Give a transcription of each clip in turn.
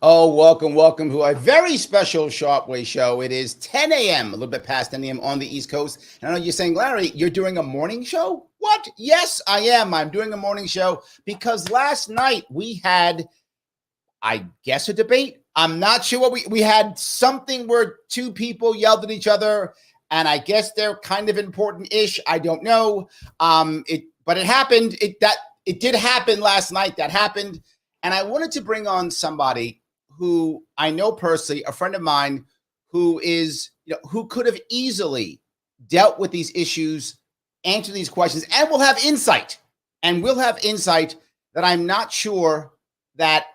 Oh, welcome to a very special Sharpe Way show. It is 10 a.m., a little bit past 10 a.m. on the East Coast. And I know you're saying, Larry, you're doing a morning show? What? Yes, I am. I'm doing a morning show because last night we had, I guess, a debate. I'm not sure what we had something where two people yelled at each other, and I guess they're kind of important-ish. I don't know. But it happened. It did happen last night. That happened. And I wanted to bring on somebody who I know personally, a friend of mine who could have easily dealt with these issues, answered these questions, and will have insight. And will have insight that I'm not sure that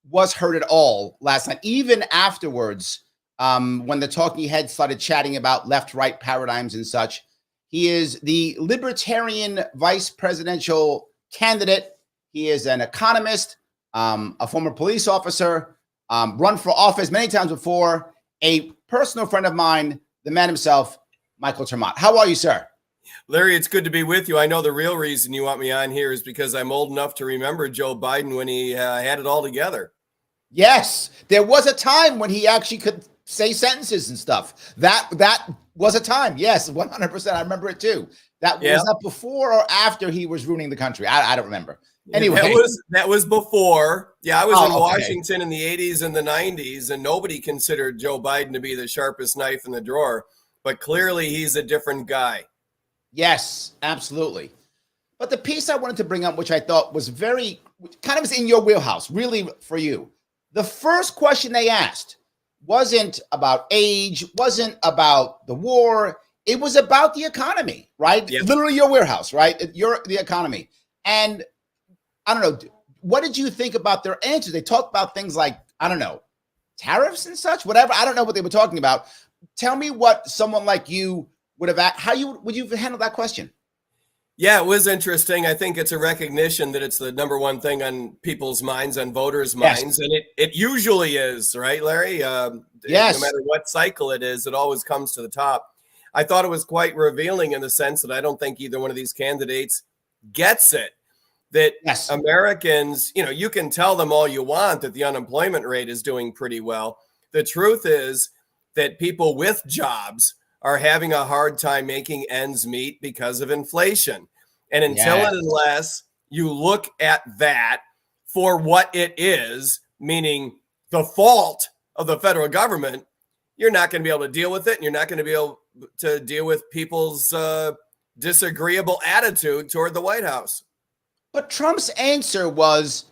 was heard at all last night, even afterwards, when the talking heads started chatting about left-right paradigms and such. He is the Libertarian vice presidential candidate. He is an economist, a former police officer, run for office many times before, a personal friend of mine, the man himself, Michael Maat. How are you, sir? Larry, it's good to be with you. I know the real reason you want me on here is because I'm old enough to remember Joe Biden when he had it all together. Yes, there was a time when he actually could say sentences and stuff. That was a time. Yes, 100%. I remember it too. Was that before or after he was ruining the country? I don't remember. Anyway, that was before. Yeah, I was in Washington in the 80s and the 90s, and nobody considered Joe Biden to be the sharpest knife in the drawer. But clearly, he's a different guy. Yes, absolutely. But the piece I wanted to bring up, which I thought was kind of in your wheelhouse, really for you. The first question they asked wasn't about age, wasn't about the war. It was about the economy, right? Yep. Literally your warehouse, right? The economy. And I don't know, what did you think about their answers? They talked about things like, I don't know, tariffs and such, whatever. I don't know what they were talking about. Tell me what someone like you would have, would you handle that question? Yeah, it was interesting. I think it's a recognition that it's the number one thing on people's minds, on voters' minds. Yes. And it usually is, right, Larry? Yes. No matter what cycle it is, it always comes to the top. I thought it was quite revealing in the sense that I don't think either one of these candidates gets it. That yes. Americans, you can tell them all you want that the unemployment rate is doing pretty well. The truth is that people with jobs are having a hard time making ends meet because of inflation. And until and unless you look at that for what it is, meaning the fault of the federal government, you're not going to be able to deal with it. And you're not going to be able to deal with people's disagreeable attitude toward the White House. But Trump's answer was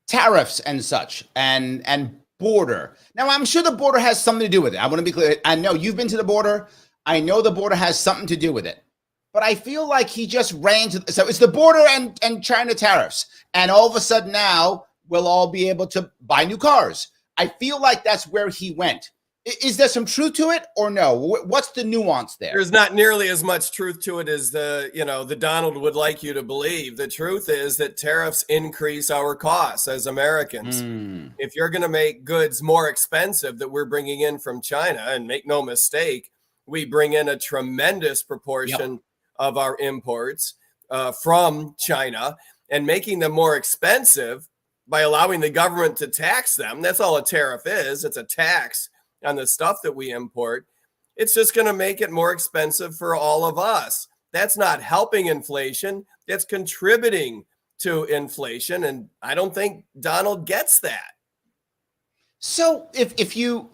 tariffs and such, and border. Now, I'm sure the border has something to do with it. I want to be clear. I know you've been to the border. I know the border has something to do with it. But I feel like he just ran to... So it's the border and China tariffs. And all of a sudden now, we'll all be able to buy new cars. I feel like that's where he went. Is there some truth to it or no? What's the nuance there? There's not nearly as much truth to it as the Donald would like you to believe. The truth is that tariffs increase our costs as Americans. If you're going to make goods more expensive that we're bringing in from China, and make no mistake, we bring in a tremendous proportion of our imports from China, and making them more expensive by allowing the government to tax them. That's all a tariff is. It's a tax on the stuff that we import. It's just going to make it more expensive for all of us. That's not helping inflation. That's contributing to inflation. And I don't think Donald gets that. So Biden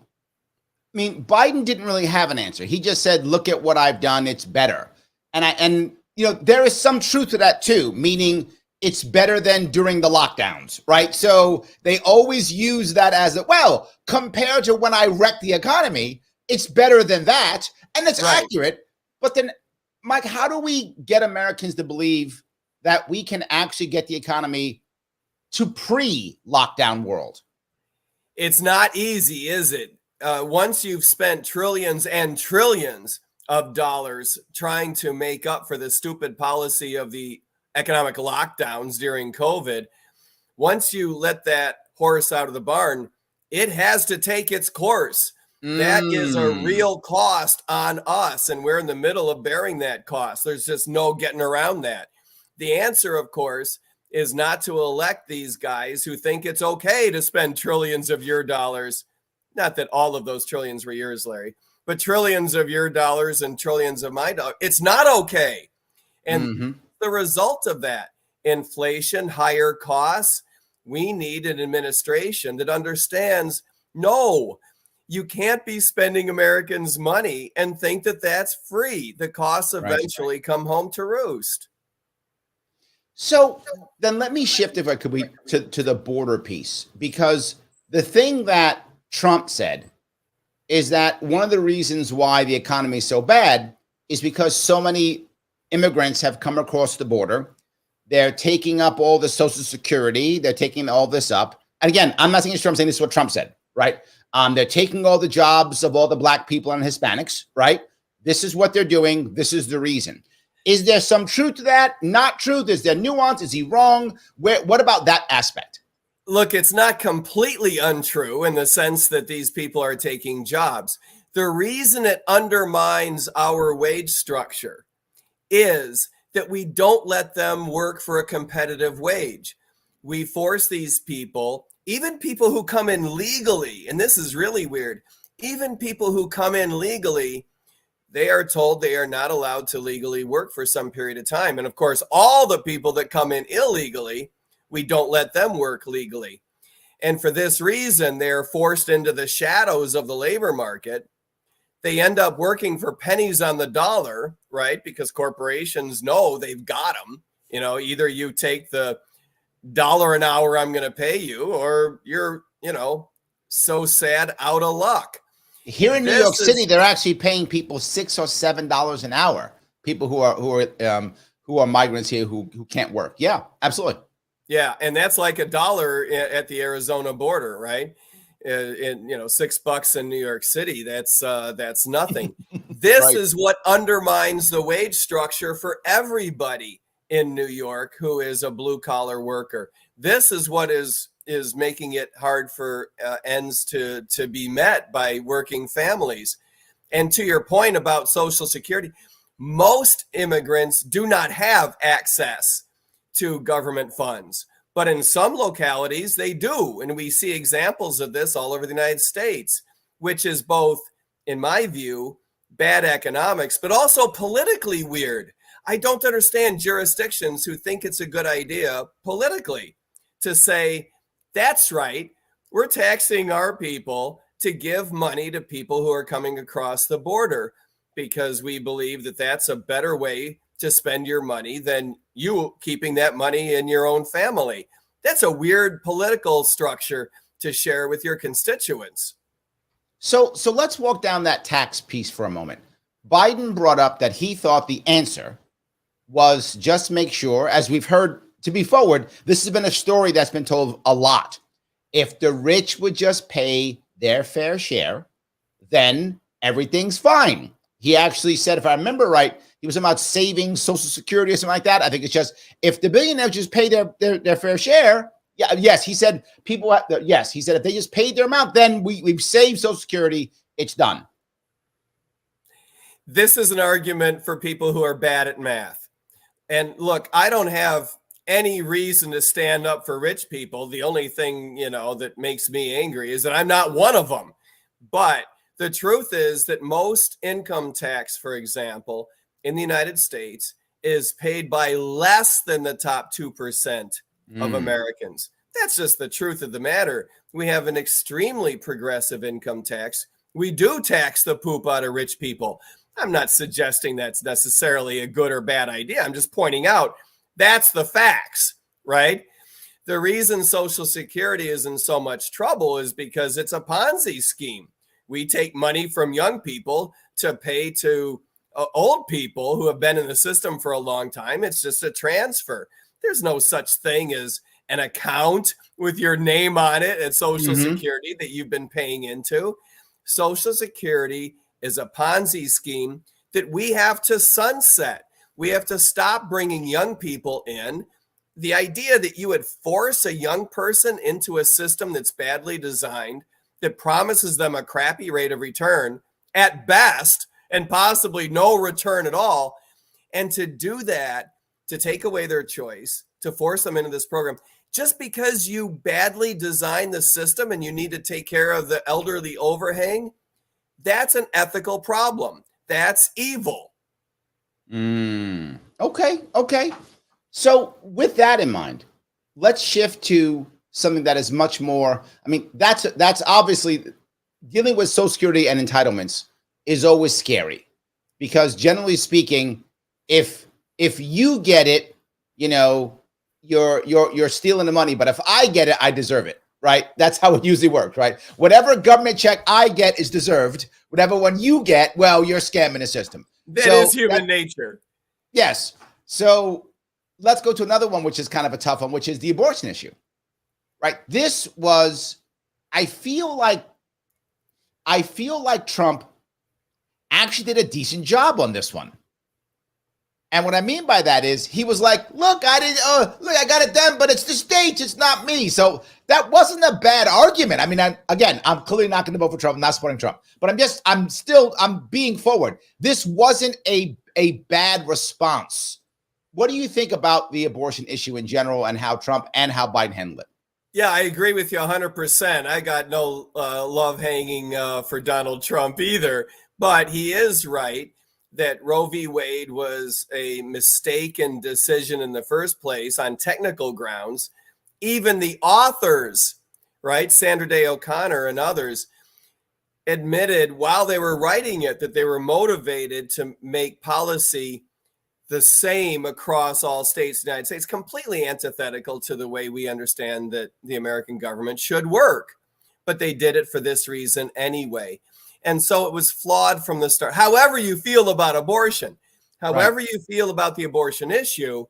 didn't really have an answer. He just said, look at what I've done. It's better. And there is some truth to that too, meaning it's better than during the lockdowns, right? So they always use that as compared to when I wrecked the economy, it's better than that. And that's accurate. But then, Mike, how do we get Americans to believe that we can actually get the economy to pre-lockdown world? It's not easy, is it? Once you've spent trillions and trillions of dollars trying to make up for the stupid policy of the economic lockdowns during COVID. Once you let that horse out of the barn, it has to take its course. That is a real cost on us, and we're in the middle of bearing that cost. There's just no getting around that. The answer, of course, is not to elect these guys who think it's okay to spend trillions of your dollars. Not that all of those trillions were yours, Larry, but trillions of your dollars and trillions of my dollars. It's not okay. And the result of that, inflation, higher costs, we need an administration that understands, no, you can't be spending Americans' money and think that that's free. The costs eventually come home to roost. So then let me shift, if I could, to the border piece, because the thing that Trump said is that one of the reasons why the economy is so bad is because so many immigrants have come across the border. They're taking up all the Social Security. They're taking all this up. And again, I'm not saying it's Trump, I'm saying this is what Trump said, right? They're taking all the jobs of all the Black people and Hispanics, right? This is what they're doing. This is the reason. Is there some truth to that? Not truth? Is there nuance? Is he wrong? What about that aspect? Look, it's not completely untrue in the sense that these people are taking jobs. The reason it undermines our wage structure is that we don't let them work for a competitive wage. We force these people, even people who come in legally, and this is really weird, even people who come in legally, they are told they are not allowed to legally work for some period of time. And of course, all the people that come in illegally, we don't let them work legally. And for this reason, they're forced into the shadows of the labor market. They end up working for pennies on the dollar, right? Because corporations know they've got them. You know, either you take the $1 an hour I'm going to pay you, or you're, so sad out of luck. Here in New York City, they're actually paying people $6 or $7 an hour. People who are migrants here who can't work. Yeah, absolutely. Yeah, and that's like $1 at the Arizona border, right? And $6 in New York City. That's nothing. This Right. is what undermines the wage structure for everybody in New York who is a blue collar worker. This is what is making it hard for ends to be met by working families. And to your point about Social Security, most immigrants do not have access to government funds, but in some localities they do. And we see examples of this all over the United States, which is both, in my view, bad economics, but also politically weird. I don't understand jurisdictions who think it's a good idea politically to say, that's right, we're taxing our people to give money to people who are coming across the border because we believe that that's a better way to spend your money than you keeping that money in your own family. That's a weird political structure to share with your constituents. So let's walk down that tax piece for a moment. Biden brought up that he thought the answer was just make sure, as we've heard to be forward, this has been a story that's been told a lot. If the rich would just pay their fair share, then everything's fine. He actually said, if I remember right, he was about saving Social Security or something like that. I think it's just if the billionaires just pay their fair share. Yeah, yes, he said people. Yes, he said if they just paid their amount, then we've saved Social Security. It's done. This is an argument for people who are bad at math. And look, I don't have any reason to stand up for rich people. The only thing that makes me angry is that I'm not one of them. But the truth is that most income tax, for example, in the United States is paid by less than the top 2% of Americans. That's just the truth of the matter. We have an extremely progressive income tax. We do tax the poop out of rich people. I'm not suggesting that's necessarily a good or bad idea. I'm just pointing out that's the facts, right? The reason Social Security is in so much trouble is because it's a Ponzi scheme. We take money from young people to pay to old people who have been in the system for a long time. It's just a transfer. There's no such thing as an account with your name on it at Social Security that you've been paying into. Social Security is a Ponzi scheme that we have to sunset. We have to stop bringing young people in. The idea that you would force a young person into a system that's badly designed, that promises them a crappy rate of return at best, and possibly no return at all, and to do that, to take away their choice, to force them into this program, just because you badly design the system and you need to take care of the elderly overhang, that's an ethical problem. That's evil. Okay. So with that in mind, let's shift to something that is much more, I mean, that's obviously, dealing with Social Security and entitlements is always scary, because generally speaking, if you get it, you know, you're stealing the money, but if I get it, I deserve it, right? That's how it usually works, right? Whatever government check I get is deserved. Whatever one you get, well, you're scamming the system. That is human nature. Yes. So let's go to another one, which is kind of a tough one, which is the abortion issue, right? This was, I feel like Trump actually did a decent job on this one. And what I mean by that is he was like, look, I got it done, but it's the states, it's not me. So that wasn't a bad argument. I mean, I'm clearly not going to vote for Trump. I'm not supporting Trump, but I'm being forward. This wasn't a bad response. What do you think about the abortion issue in general, and how Trump and how Biden handled it? Yeah, I agree with you 100%. I got no love hanging for Donald Trump either, but he is right that Roe v. Wade was a mistaken decision in the first place on technical grounds. Even the authors, right, Sandra Day O'Connor and others, admitted while they were writing it that they were motivated to make policy the same across all states in the United States, completely antithetical to the way we understand that the American government should work. But they did it for this reason anyway. And so it was flawed from the start. However you feel about abortion, however you feel about the abortion issue,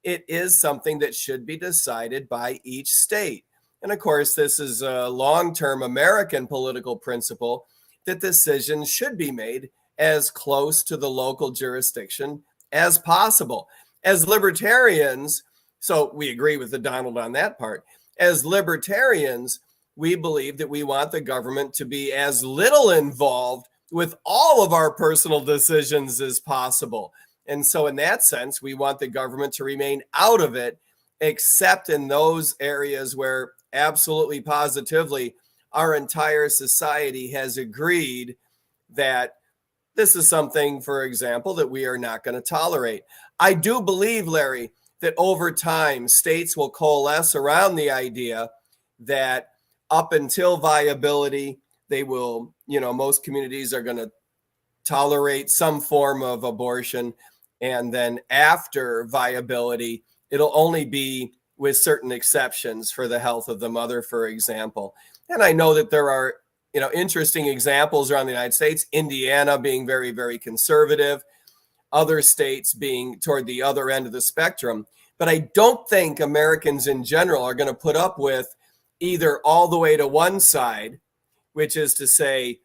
it is something that should be decided by each state. And of course, this is a long-term American political principle that decisions should be made as close to the local jurisdiction as possible. As libertarians, so we agree with the Donald on that part, as libertarians, we believe that we want the government to be as little involved with all of our personal decisions as possible. And so in that sense, we want the government to remain out of it, except in those areas where absolutely positively our entire society has agreed that this is something, for example, that we are not going to tolerate. I do believe, Larry, that over time, states will coalesce around the idea that up until viability, they will, most communities are going to tolerate some form of abortion. And then after viability, it'll only be with certain exceptions for the health of the mother, for example. And I know that there are, interesting examples around the United States, Indiana being very, very conservative, other states being toward the other end of the spectrum. But I don't think Americans in general are going to put up with either all the way to one side, which is to say,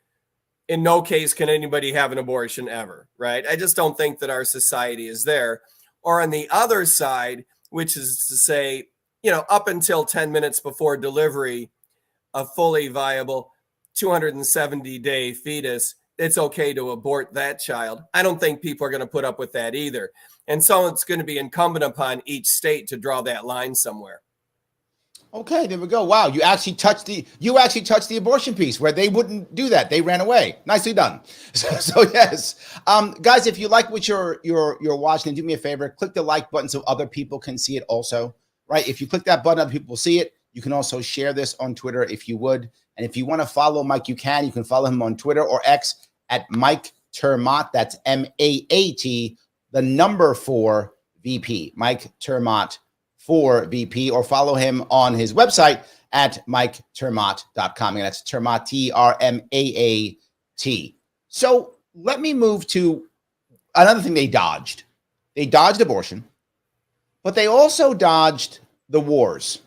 in no case can anybody have an abortion ever, right? I just don't think that our society is there. Or on the other side, which is to say, up until 10 minutes before delivery, a fully viable 270-day fetus, it's okay to abort that child. I don't think people are going to put up with that either. And so it's going to be incumbent upon each state to draw that line somewhere. Okay, there we go. Wow, you actually touched the abortion piece where they wouldn't do that. They ran away. Nicely done. So yes, guys, if you like what you're watching, do me a favor, click the like button so other people can see it also. Right? If you click that button, other people will see it. You can also share this on Twitter if you would. And if you want to follow Mike, you can. You can follow him on Twitter or X at Mike Termott. That's MAAT, the number 4 VP. Mike Termott for VP, or follow him on his website at MikeTermott.com. And that's Termott, TRMAAT. So let me move to another thing they dodged. They dodged abortion, but they also dodged the wars.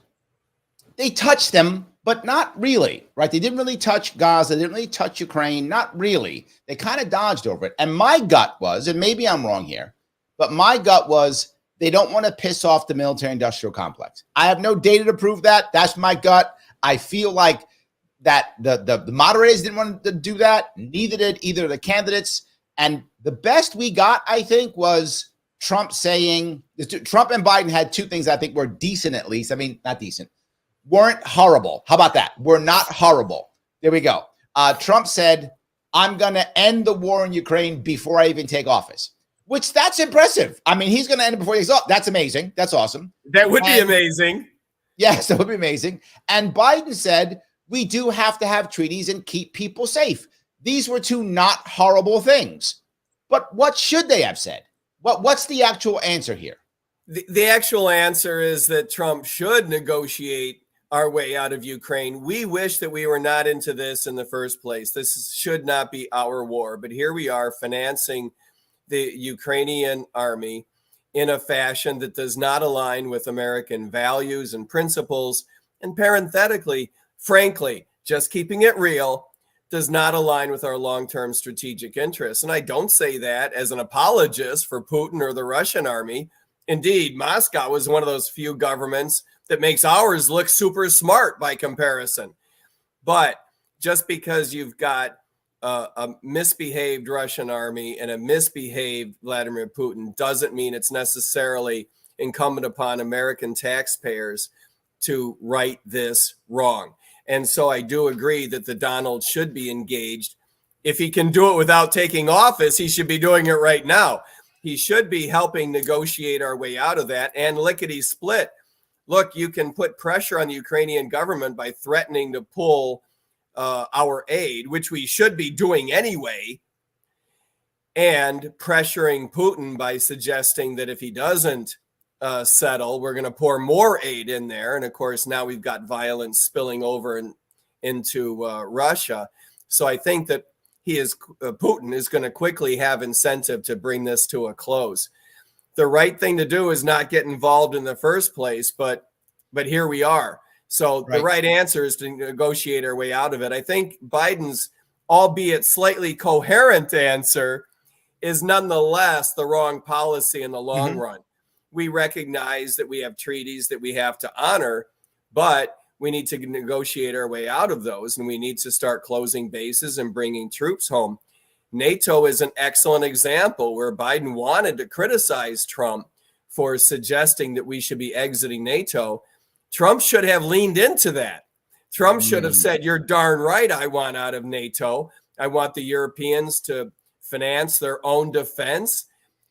They touched them, but not really, right? They didn't really touch Gaza. They didn't really touch Ukraine. Not really. They kind of dodged over it. And my gut was, and maybe I'm wrong here, but my gut was they don't want to piss off the military-industrial complex. I have no data to prove that. That's my gut. I feel like that the moderators didn't want to do that. Neither did either of the candidates. And the best we got, I think, was Trump saying, Trump and Biden had two things I think were decent, at least. I mean, not decent, weren't horrible. How about that? We're not horrible. There we go. Trump said, I'm going to end the war in Ukraine before I even take office, which that's impressive. I mean, he's going to end it before he takes off. That's amazing. That's awesome. That would be amazing. Yes, that would be amazing. And Biden said, we do have to have treaties and keep people safe. These were two not horrible things. But what should they have said? What's the actual answer here? The actual answer is that Trump should negotiate our way out of Ukraine. We wish that we were not into this in the first place. This should not be our war. But here we are financing the Ukrainian army in a fashion that does not align with American values and principles. And parenthetically, frankly, just keeping it real, does not align with our long-term strategic interests. And I don't say that as an apologist for Putin or the Russian army. Indeed, Moscow was one of those few governments that makes ours look super smart by comparison. But just because you've got a misbehaved Russian army and a misbehaved Vladimir Putin doesn't mean it's necessarily incumbent upon American taxpayers to right this wrong. And so I do agree that the Donald should be engaged. If he can do it without taking office, he should be doing it right now. He should be helping negotiate our way out of that and lickety split. Look, you can put pressure on the Ukrainian government by threatening to pull our aid, which we should be doing anyway, and pressuring Putin by suggesting that if he doesn't settle, we're going to pour more aid in there. And of course, now we've got violence spilling over into Russia. So I think that Putin is going to quickly have incentive to bring this to a close. The right thing to do is not get involved in the first place, but here we are. So the right answer is to negotiate our way out of it. I think Biden's, albeit slightly coherent answer, is nonetheless the wrong policy in the long run. We recognize that we have treaties that we have to honor, but we need to negotiate our way out of those, and we need to start closing bases and bringing troops home. NATO is an excellent example where Biden wanted to criticize Trump for suggesting that we should be exiting NATO. Trump should have leaned into that. Trump should have said, you're darn right, I want out of NATO. I want the Europeans to finance their own defense.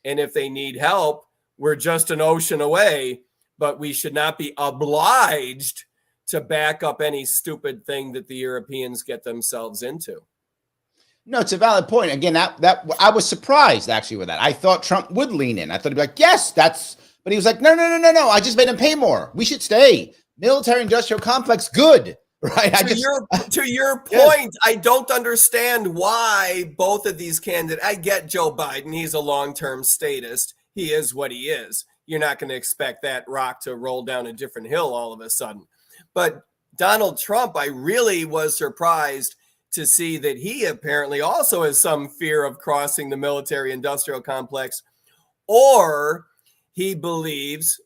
And if they need help, we're just an ocean away, but we should not be obliged to back up any stupid thing that the Europeans get themselves into. No, it's a valid point. Again, that I was surprised actually with that. I thought Trump would lean in. I thought he'd be like, yes, but he was like, no. I just made him pay more. We should stay. Military-industrial complex, good. Right. To your point, I don't understand why both of these candidates. I get Joe Biden. He's a long-term statist. He is what he is. You're not going to expect that rock to roll down a different hill all of a sudden. But Donald Trump, I really was surprised to see that he apparently also has some fear of crossing the military-industrial complex, or he believes,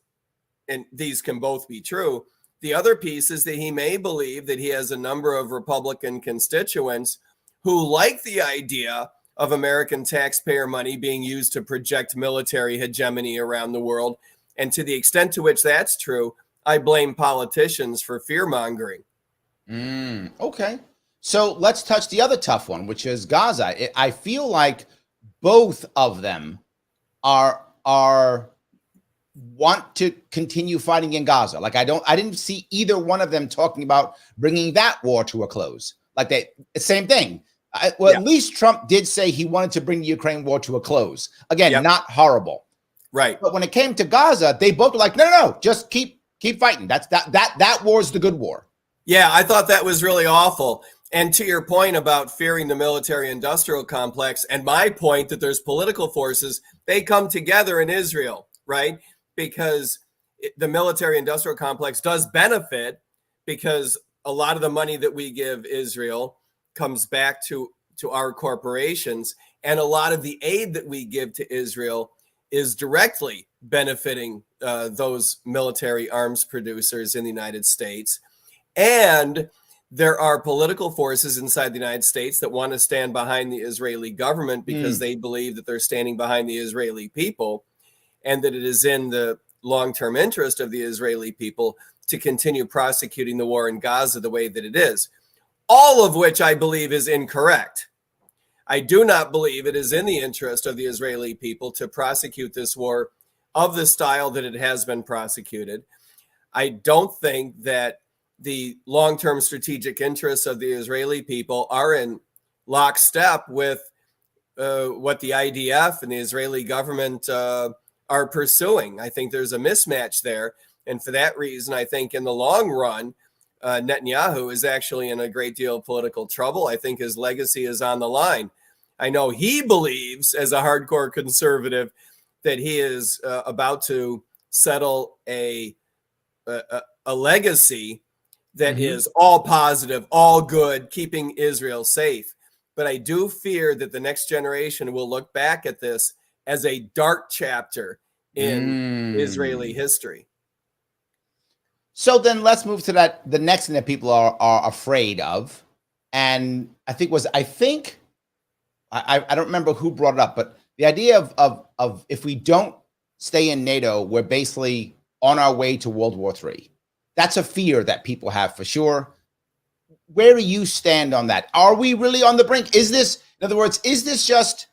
and these can both be true, the other piece is that he may believe that he has a number of Republican constituents who like the idea of American taxpayer money being used to project military hegemony around the world. And to the extent to which that's true, I blame politicians for fear-mongering. Okay. So let's touch the other tough one, which is Gaza. I feel like both of them want to continue fighting in Gaza. Like I didn't see either one of them talking about bringing that war to a close. Like same thing. At least Trump did say he wanted to bring the Ukraine war to a close. Again, not horrible. Right. But when it came to Gaza, they both were like, no, just keep fighting. That war's the good war. Yeah, I thought that was really awful. And to your point about fearing the military-industrial complex, and my point that there's political forces, they come together in Israel, right? Because the military-industrial complex does benefit because a lot of the money that we give Israel comes back to our corporations, and a lot of the aid that we give to Israel is directly benefiting those military arms producers in the United States. And there are political forces inside the United States that want to stand behind the Israeli government because they believe that they're standing behind the Israeli people, and that it is in the long-term interest of the Israeli people to continue prosecuting the war in Gaza the way that it is. All of which I believe is incorrect. I do not believe it is in the interest of the Israeli people to prosecute this war of the style that it has been prosecuted. I don't think that the long-term strategic interests of the Israeli people are in lockstep with what the IDF and the Israeli government are pursuing. I think there's a mismatch there. And for that reason, I think in the long run, Netanyahu is actually in a great deal of political trouble. I think his legacy is on the line. I know he believes, as a hardcore conservative, that he is about to settle a legacy that is all positive, all good, keeping Israel safe. But I do fear that the next generation will look back at this as a dark chapter in Israeli history. So then let's move to the next thing that people are afraid of. And I don't remember who brought it up, but the idea of if we don't stay in NATO, we're basically on our way to World War III. That's a fear that people have for sure. Where do you stand on that? Are we really on the brink? Is this, in other words, is this just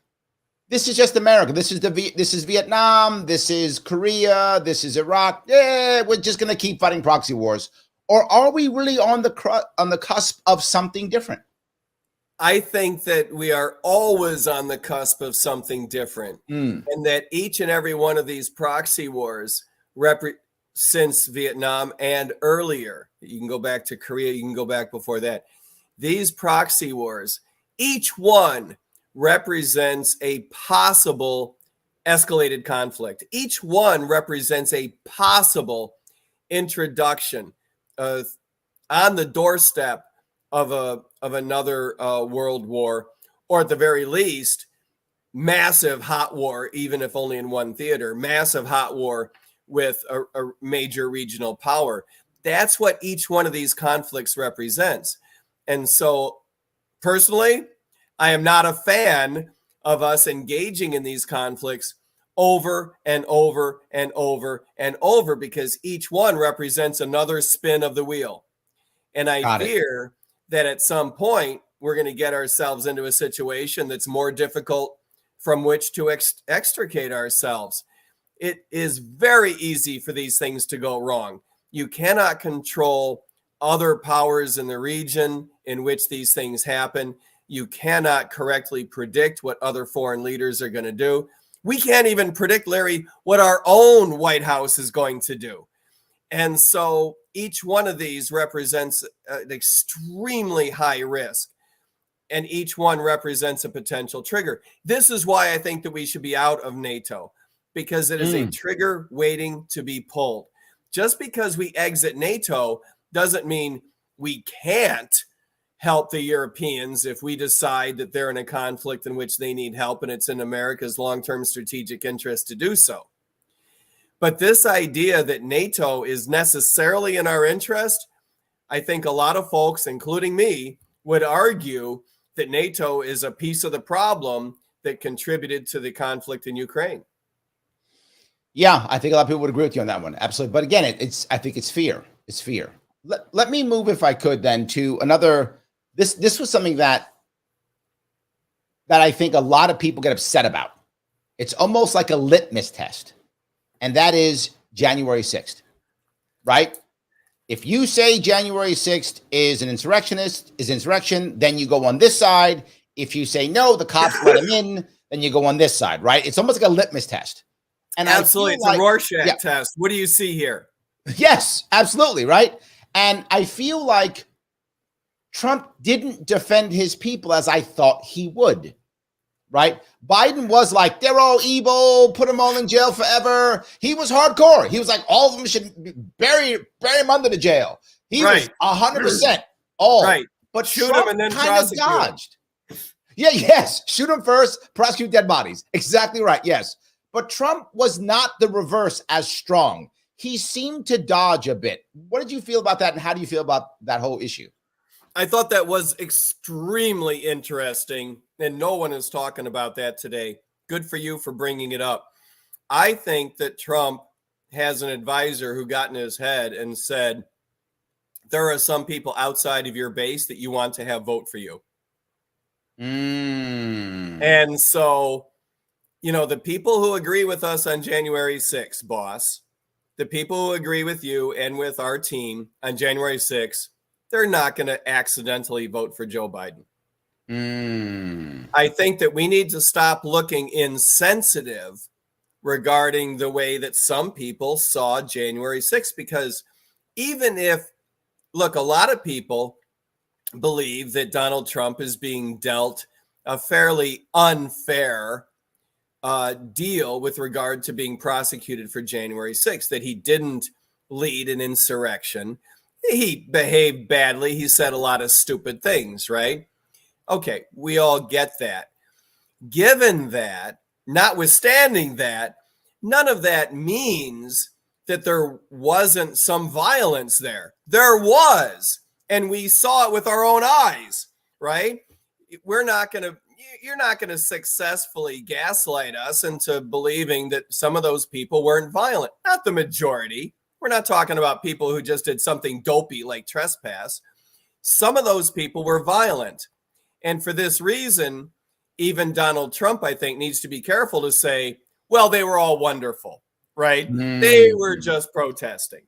America? This is Vietnam. This is Korea. This is Iraq. Yeah, we're just going to keep fighting proxy wars. Or are we really on the cusp of something different? I think that we are always on the cusp of something different, and that each and every one of these proxy wars since Vietnam and earlier, you can go back to Korea, you can go back before that, these proxy wars, each one represents a possible escalated conflict. Each one represents a possible introduction on the doorstep of another world war, or at the very least, massive hot war, even if only in one theater, massive hot war with a major regional power. That's what each one of these conflicts represents. And so personally, I am not a fan of us engaging in these conflicts over and over and over and over, because each one represents another spin of the wheel. And I fear that at some point we're going to get ourselves into a situation that's more difficult from which to extricate ourselves. It is very easy for these things to go wrong. You cannot control other powers in the region in which these things happen. You cannot correctly predict what other foreign leaders are going to do. We can't even predict, Larry, what our own White House is going to do. And so each one of these represents an extremely high risk, and each one represents a potential trigger. This is why I think that we should be out of NATO, because it is a trigger waiting to be pulled. Just because we exit NATO doesn't mean we can't help the Europeans if we decide that they're in a conflict in which they need help and it's in America's long-term strategic interest to do so. But this idea that NATO is necessarily in our interest, I think a lot of folks, including me, would argue that NATO is a piece of the problem that contributed to the conflict in Ukraine. Yeah, I think a lot of people would agree with you on that one. Absolutely. But again, I think it's fear. It's fear. Let me move, if I could, then to another. This was something that I think a lot of people get upset about. It's almost like a litmus test, and that is January 6th, right? If you say January 6th is an insurrection, then you go on this side. If you say no, the cops let him in, then you go on this side, right? It's almost like a litmus test. And absolutely, it's a Rorschach test. What do you see here? Yes, absolutely, right? And I feel like Trump didn't defend his people as I thought he would, right? Biden was like, they're all evil, put them all in jail forever. He was hardcore. He was like, all of them should bury them under the jail. He was 100% all. Right. But shoot Trump him and then kind of dodged. Yes. Shoot him first, prosecute dead bodies. Exactly right. Yes. But Trump was not the reverse as strong. He seemed to dodge a bit. What did you feel about that? And how do you feel about that whole issue? I thought that was extremely interesting. And no one is talking about that today. Good for you for bringing it up. I think that Trump has an advisor who got in his head and said, there are some people outside of your base that you want to have vote for you. And so, the people who agree with us on January 6th, boss, the people who agree with you and with our team on January 6th, they're not going to accidentally vote for Joe Biden. I think that we need to stop looking insensitive regarding the way that some people saw January 6th, because even if, look, a lot of people believe that Donald Trump is being dealt a fairly unfair deal with regard to being prosecuted for January 6th, that he didn't lead an insurrection. He behaved badly. He said a lot of stupid things, right? Okay, we all get that. Given that, notwithstanding that, none of that means that there wasn't some violence there. There was, and we saw it with our own eyes, right? You're not going to successfully gaslight us into believing that some of those people weren't violent. Not the majority. We're not talking about people who just did something dopey like trespass. Some of those people were violent. And for this reason, even Donald Trump, I think, needs to be careful to say, well, they were all wonderful, right? They were just protesting.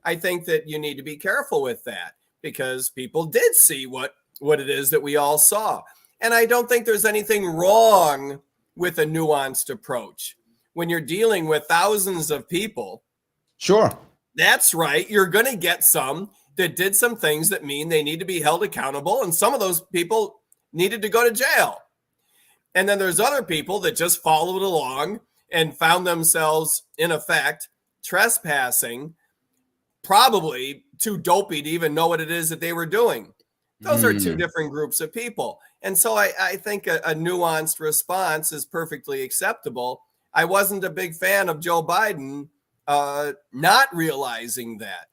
I think that you need to be careful with that, because people did see what it is that we all saw. And I don't think there's anything wrong with a nuanced approach. When you're dealing with thousands of people, sure, that's right, you're going to get some that did some things that mean they need to be held accountable, and some of those people needed to go to jail. And then there's other people that just followed along and found themselves, in effect, trespassing, probably too dopey to even know what it is that they were doing. Those are two different groups of people. And so I think a nuanced response is perfectly acceptable. I wasn't a big fan of Joe Biden not realizing that.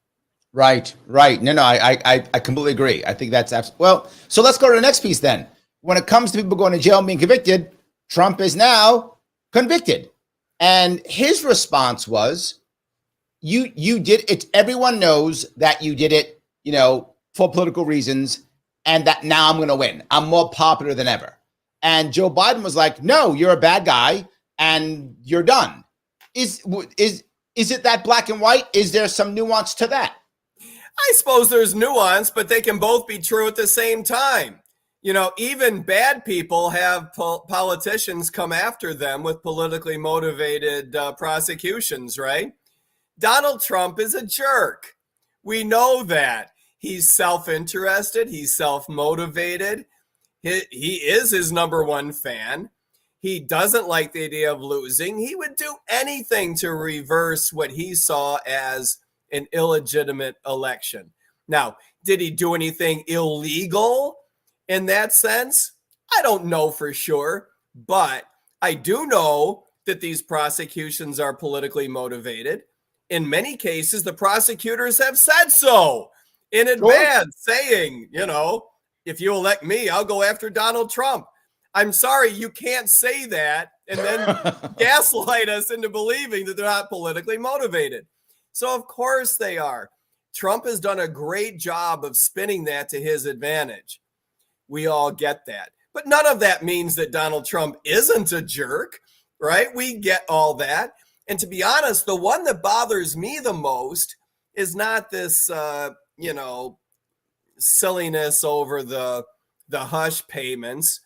Right. No, I completely agree. I think that's absolutely. Well, so let's go to the next piece then. When it comes to people going to jail and being convicted, Trump is now convicted. And his response was, you did it. Everyone knows that you did it, for political reasons, and that now I'm going to win. I'm more popular than ever. And Joe Biden was like, no, you're a bad guy and you're done. Is it that black and white? Is there some nuance to that? I suppose there's nuance, but they can both be true at the same time. Even bad people have politicians come after them with politically motivated prosecutions, right? Donald Trump is a jerk. We know that. He's self-interested. He's self-motivated. He is his number one fan. He doesn't like the idea of losing. He would do anything to reverse what he saw as an illegitimate election. Now, did he do anything illegal in that sense? I don't know for sure, but I do know that these prosecutions are politically motivated. In many cases, the prosecutors have said so in advance, saying, if you elect me, I'll go after Donald Trump. I'm sorry, you can't say that and then gaslight us into believing that they're not politically motivated. So of course they are. Trump has done a great job of spinning that to his advantage. We all get that. But none of that means that Donald Trump isn't a jerk, right? We get all that. And to be honest, the one that bothers me the most is not this, silliness over the hush payments.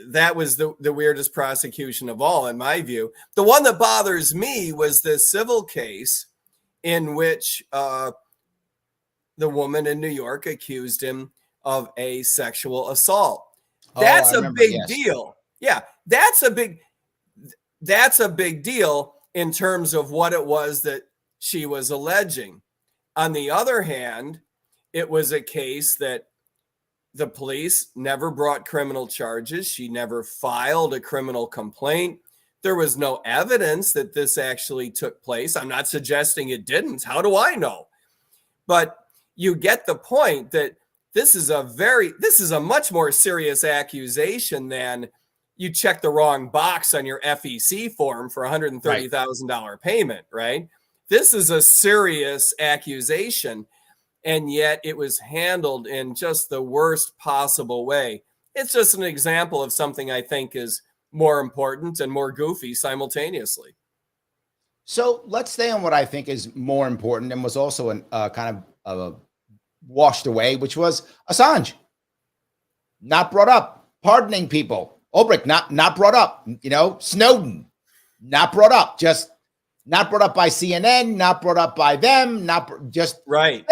That was the weirdest prosecution of all, in my view. The one that bothers me was the civil case in which the woman in New York accused him of a sexual assault. That's a big deal. Yeah, that's a big deal in terms of what it was that she was alleging. On the other hand, it was a case that the police never brought criminal charges. She never filed a criminal complaint. There was no evidence that this actually took place. I'm not suggesting it didn't. How do I know? But you get the point that this is a much more serious accusation than you check the wrong box on your FEC form for $130,000 payment, right? This is a serious accusation, and yet it was handled in just the worst possible way. It's just an example of something I think is more important and more goofy simultaneously. So let's stay on what I think is more important and was also kind of washed away, which was Assange. Not brought up. Pardoning people. Ulbricht, not brought up. Snowden, not brought up. Just not brought up by CNN, not brought up by them, right.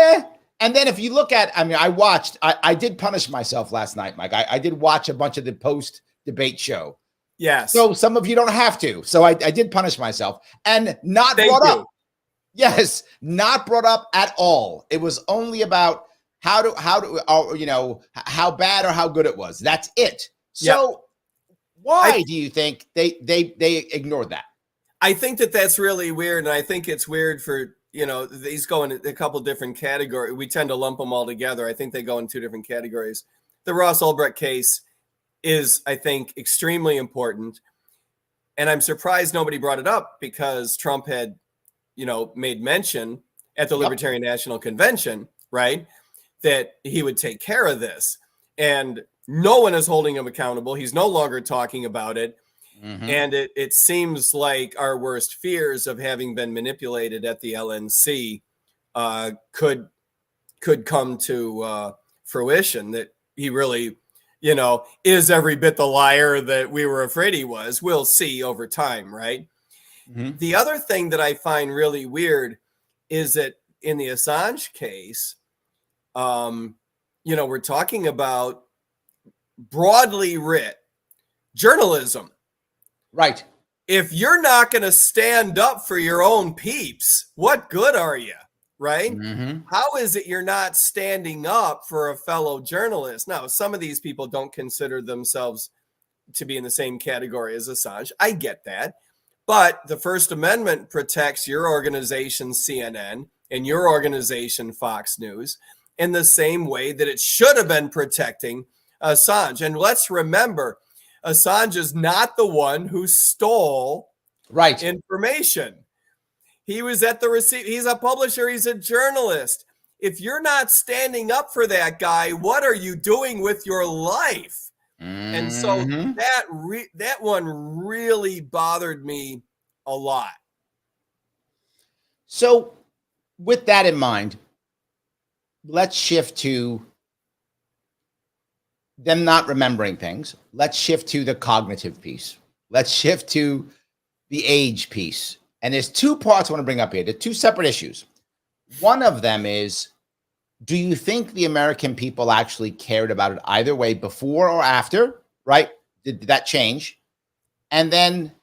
And then if you look at, I did punish myself last night, Mike. I did watch a bunch of the post-debate show. Yes. So some of you don't have to. So I did punish myself and not brought up. Yes, not brought up at all. It was only about how bad or how good it was. That's it. So why do you think they ignored that? I think that's really weird, and I think it's weird for these go in a couple different categories. We tend to lump them all together. I think they go in two different categories. The Ross Ulbricht case is, I think, extremely important, and I'm surprised nobody brought it up because Trump had made mention at the Libertarian National Convention, right, that he would take care of this, and no one is holding him accountable. He's no longer talking about it. Mm-hmm. And it seems like our worst fears of having been manipulated at the LNC could come to fruition, that he really, is every bit the liar that we were afraid he was. We'll see over time, right? Mm-hmm. The other thing that I find really weird is that in the Assange case, we're talking about broadly writ journalism. Right. If you're not going to stand up for your own peeps, what good are you? Right? Mm-hmm. How is it you're not standing up for a fellow journalist? Now, some of these people don't consider themselves to be in the same category as Assange. I get that. But the First Amendment protects your organization, CNN, and your organization, Fox News, in the same way that it should have been protecting Assange. And let's remember, Assange is not the one who stole information. He was at the receipt. He's a publisher. He's a journalist. If you're not standing up for that guy, what are you doing with your life? Mm-hmm. And so that one really bothered me a lot. So with that in mind, let's shift to them not remembering things. Let's shift to the cognitive piece. Let's shift to the age piece. And there's two parts I want to bring up here. They're two separate issues. One of them is, do you think the American people actually cared about it either way, before or after, right? Did that change? And then,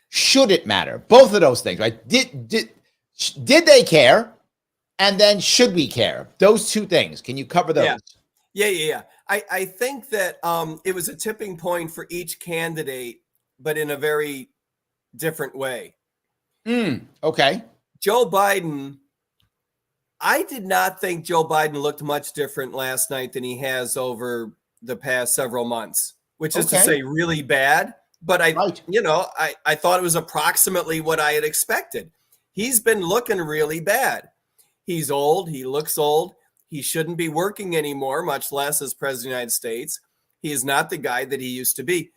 should it matter? Both of those things, right? Did they care? And then, should we care? Those two things. Can you cover those? Yeah. I think that it was a tipping point for each candidate, but in a very different way. Okay. Joe Biden, I did not think Joe Biden looked much different last night than he has over the past several months, which is to say really bad. But I thought it was approximately what I had expected. He's been looking really bad. He's old. He looks old. He shouldn't be working anymore, much less as president of the United States. He is not the guy that he used to be.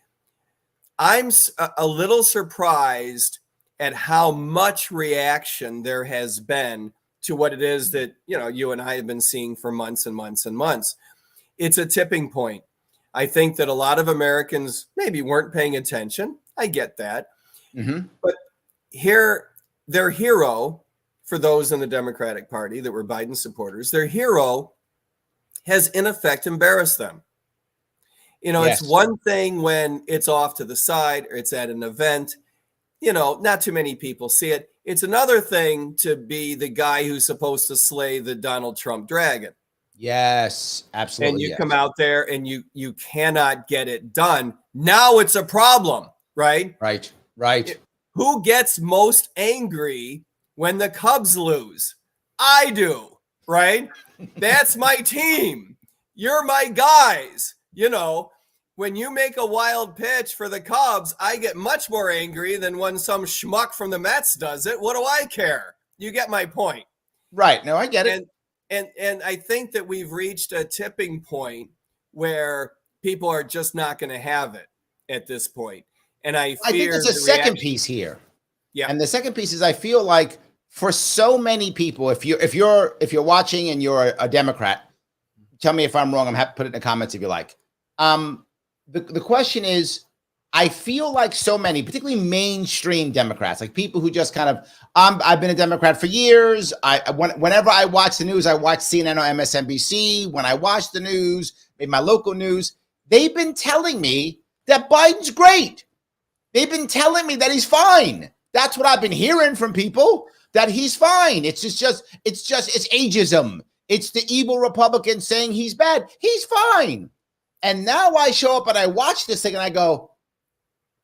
I'm a little surprised at how much reaction there has been to what it is that, you and I have been seeing for months and months and months. It's a tipping point. I think that a lot of Americans maybe weren't paying attention. I get that. Mm-hmm. But here, their hero, for those in the Democratic Party that were Biden supporters, their hero has in effect embarrassed them. It's one thing when it's off to the side or it's at an event. not too many people see it. It's another thing to be the guy who's supposed to slay the Donald Trump dragon. Yes, absolutely. And you come out there and you cannot get it done. Now it's a problem, right? Right. Who gets most angry when the Cubs lose? I do, right? That's my team. You're my guys. When you make a wild pitch for the Cubs, I get much more angry than when some schmuck from the Mets does it. What do I care? You get my point. Right. No, I get it. And I think that we've reached a tipping point where people are just not going to have it at this point. And I think there's a second piece here. Yeah. And the second piece is I feel like for so many people, if you're watching and you're a Democrat, tell me if I'm wrong. I'm happy to put it in the comments if you like. The question is, I feel like so many, particularly mainstream Democrats, like people who just kind of, I've been a Democrat for years. Whenever I watch the news, I watch CNN or MSNBC. When I watch the news, maybe my local news, they've been telling me that Biden's great. They've been telling me that he's fine. That's what I've been hearing from people, that he's fine. It's ageism. It's the evil Republican saying he's bad. He's fine. And now I show up and I watch this thing and I go,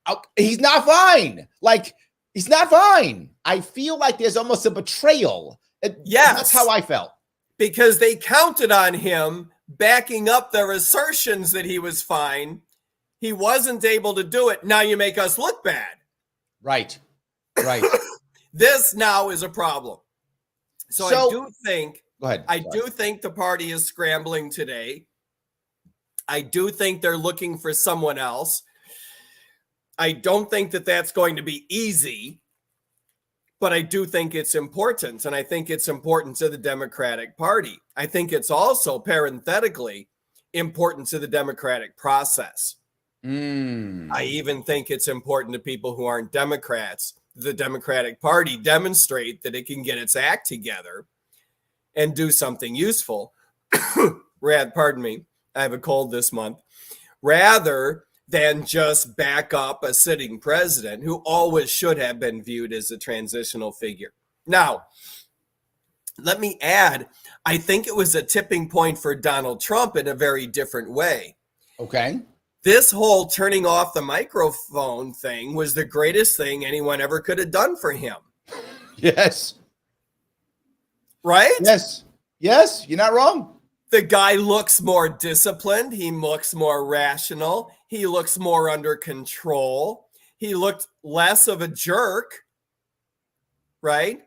oh, he's not fine. Like, he's not fine. I feel like there's almost a betrayal. Yes. That's how I felt. Because they counted on him backing up their assertions that he was fine. He wasn't able to do it. Now you make us look bad. Right. This now is a problem. So I do think, go ahead. I do think the party is scrambling today. I do think they're looking for someone else. I don't think that that's going to be easy, but I do think it's important. And I think it's important to the Democratic Party. I think it's also parenthetically important to the democratic process. I even think it's important to people who aren't Democrats. The Democratic Party demonstrate that it can get its act together and do something useful. Pardon me. I have a cold this month. Rather than just back up a sitting president who always should have been viewed as a transitional figure. Now, let me add, I think it was a tipping point for Donald Trump in a very different way. Okay. This whole turning off the microphone thing was the greatest thing anyone ever could have done for him. Yes. Right? Yes, you're not wrong. The guy looks more disciplined. He looks more rational. He looks more under control. He looked less of a jerk, right?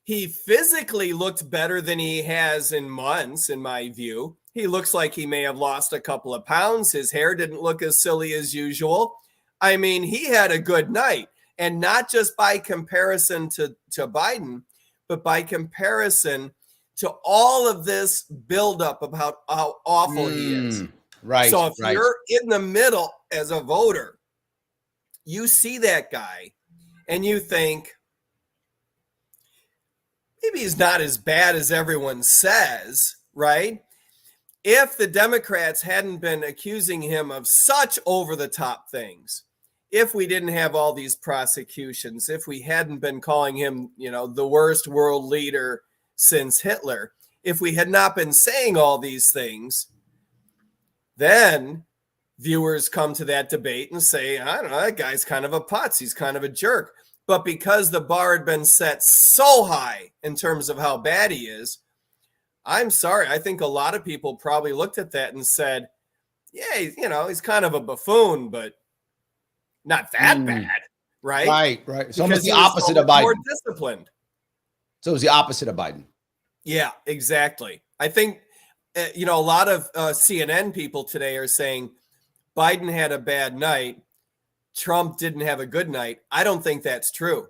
He physically looked better than he has in months, in my view. He looks like he may have lost a couple of pounds. His hair didn't look as silly as usual. I mean, he had a good night. And not just by comparison to Biden, but by comparison to all of this buildup about how awful he is. Right. So if you're in the middle as a voter, you see that guy and you think, maybe he's not as bad as everyone says, right? If the Democrats hadn't been accusing him of such over-the-top things, if we didn't have all these prosecutions, if we hadn't been calling him, the worst world leader since Hitler, if we had not been saying all these things, then viewers come to that debate and say, I don't know, that guy's kind of a putz. He's kind of a jerk. But because the bar had been set so high in terms of how bad he is, I'm sorry. I think a lot of people probably looked at that and said, yeah, he's kind of a buffoon, but not that bad, right? Right. It's almost the opposite of Biden. More disciplined. So it was the opposite of Biden. Yeah, exactly. I think, a lot of CNN people today are saying Biden had a bad night. Trump didn't have a good night. I don't think that's true.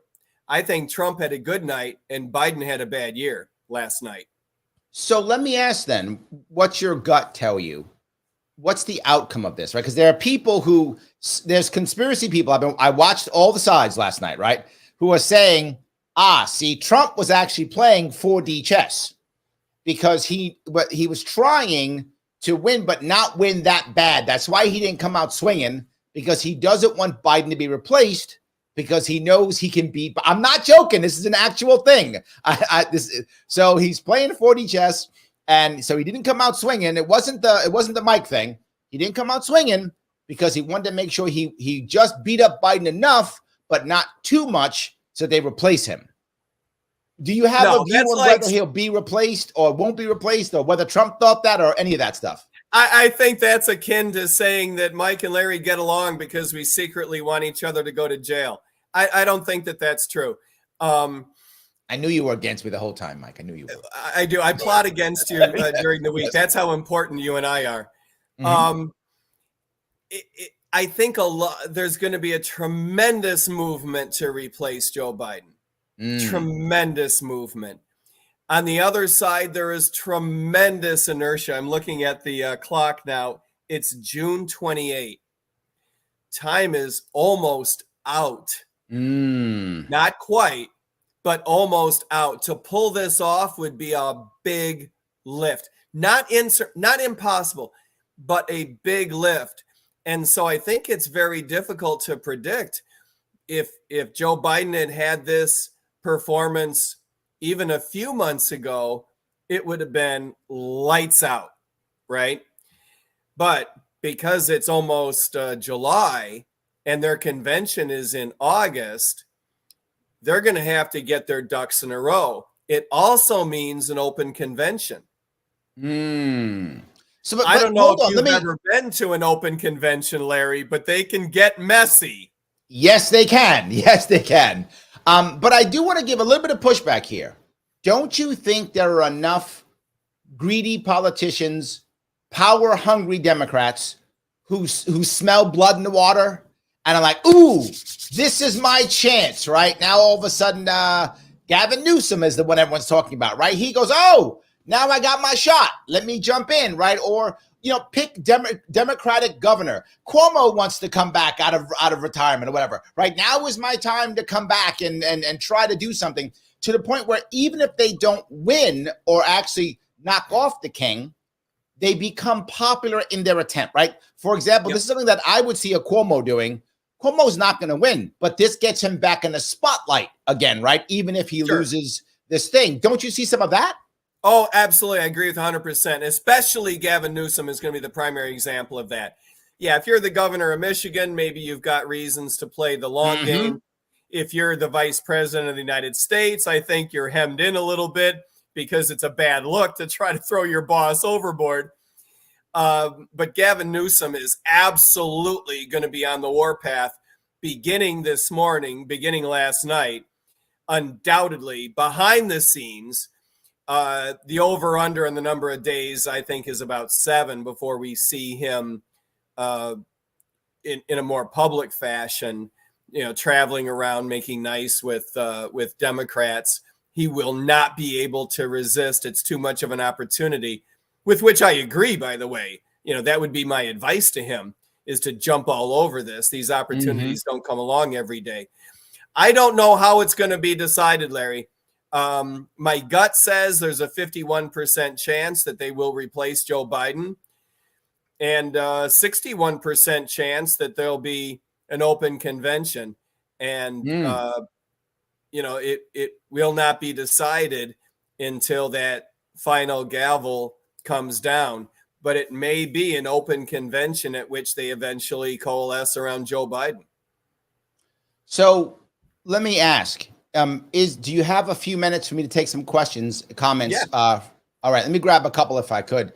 I think Trump had a good night and Biden had a bad year last night. So let me ask then, what's your gut tell you? What's the outcome of this, right? Because there are people there's conspiracy people. I watched all the sides last night, right? Who are saying, see, Trump was actually playing 4D chess because he was trying to win, but not win that bad. That's why he didn't come out swinging, because he doesn't want Biden to be replaced, because he knows he can beat. I'm not joking. This is an actual thing. So he's playing 4D chess, and so he didn't come out swinging. It wasn't the mic thing. He didn't come out swinging because he wanted to make sure he just beat up Biden enough, but not too much, so they replace him. Do you have a view on whether he'll be replaced or won't be replaced, or whether Trump thought that, or any of that stuff? I think that's akin to saying that Mike and Larry get along because we secretly want each other to go to jail. I don't think that that's true. I knew you were against me the whole time, Mike. I knew you were. I do. I plot against you during the week. That's how important you and I are. Mm-hmm. I think there's going to be a tremendous movement to replace Joe Biden. Tremendous movement. On the other side, there is tremendous inertia. I'm looking at the clock now. It's June 28. Time is almost out. Not quite, but almost out. To pull this off would be a big lift. Not impossible, but a big lift. And so I think it's very difficult to predict if Joe Biden had this performance even a few months ago, it would have been lights out, right? But because it's almost July and their convention is in August, they're going to have to get their ducks in a row. It also means an open convention. So, I don't know if you've ever been to an open convention, Larry, but they can get messy. Yes, they can. Yes, they can. But I do want to give a little bit of pushback here. Don't you think there are enough greedy politicians, power-hungry Democrats who smell blood in the water and are like, ooh, this is my chance, right? Now, all of a sudden, Gavin Newsom is the one everyone's talking about, right? He goes, oh, now I got my shot. Let me jump in, right? Or, pick Democratic governor. Cuomo wants to come back out of retirement or whatever. Right now is my time to come back and try to do something, to the point where even if they don't win or actually knock off the king, they become popular in their attempt, right? For example, This is something that I would see a Cuomo doing. Cuomo's not going to win, but this gets him back in the spotlight again, right? Even if he loses this thing. Don't you see some of that? Oh, absolutely. I agree with 100%. Especially Gavin Newsom is going to be the primary example of that. Yeah, if you're the governor of Michigan, maybe you've got reasons to play the long game. If you're the vice president of the United States, I think you're hemmed in a little bit because it's a bad look to try to throw your boss overboard. But Gavin Newsom is absolutely going to be on the warpath beginning this morning, beginning last night, undoubtedly behind the scenes. The over-under and the number of days, I think, is about 7 before we see him in a more public fashion, traveling around, making nice with Democrats. He will not be able to resist. It's too much of an opportunity, with which I agree, by the way. That would be my advice to him, is to jump all over this. These opportunities don't come along every day. I don't know how it's going to be decided, Larry. My gut says there's a 51% chance that they will replace Joe Biden, and 61% chance that there'll be an open convention. And, it will not be decided until that final gavel comes down, but it may be an open convention at which they eventually coalesce around Joe Biden. So let me ask, do you have a few minutes for me to take some questions, comments? Yeah. All right, let me grab a couple if I could.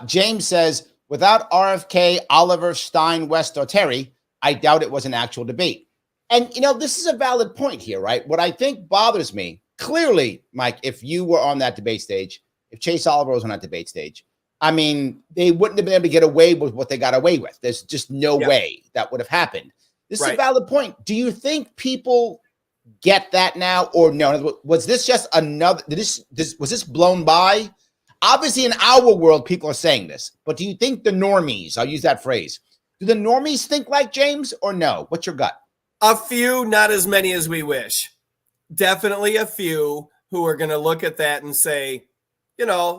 James says, without RFK, Oliver, Stein, West, or Terry, I doubt it was an actual debate. And, this is a valid point here, right? What I think bothers me, clearly, Mike, if you were on that debate stage, if Chase Oliver was on that debate stage, I mean, they wouldn't have been able to get away with what they got away with. There's just no way that would have happened. This is a valid point. Do you think people get that now, or no? Was this just another? Was this blown by? Obviously, in our world, people are saying this, but do you think the normies? I'll use that phrase. Do the normies think like James, or no? What's your gut? A few, not as many as we wish. Definitely a few who are going to look at that and say,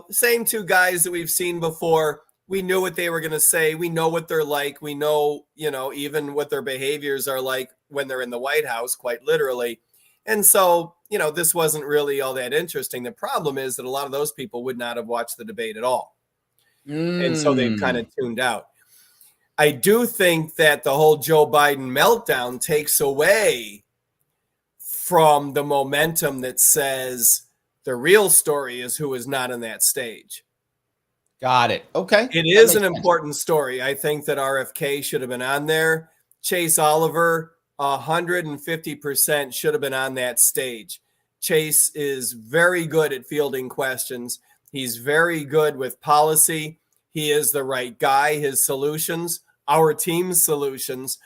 same two guys that we've seen before. We knew what they were going to say. We know what they're like. We know, even what their behaviors are like. when they're in the White House, quite literally. And so, this wasn't really all that interesting. The problem is that a lot of those people would not have watched the debate at all. And so they've kind of tuned out. I do think that the whole Joe Biden meltdown takes away from the momentum that says the real story is who is not on that stage. Got it. Okay. It is an important story. I think that RFK should have been on there. Chase Oliver, 150% should have been on that stage. Chase is very good at fielding questions. He's very good with policy. He is the right guy. His solutions, our team's solutions,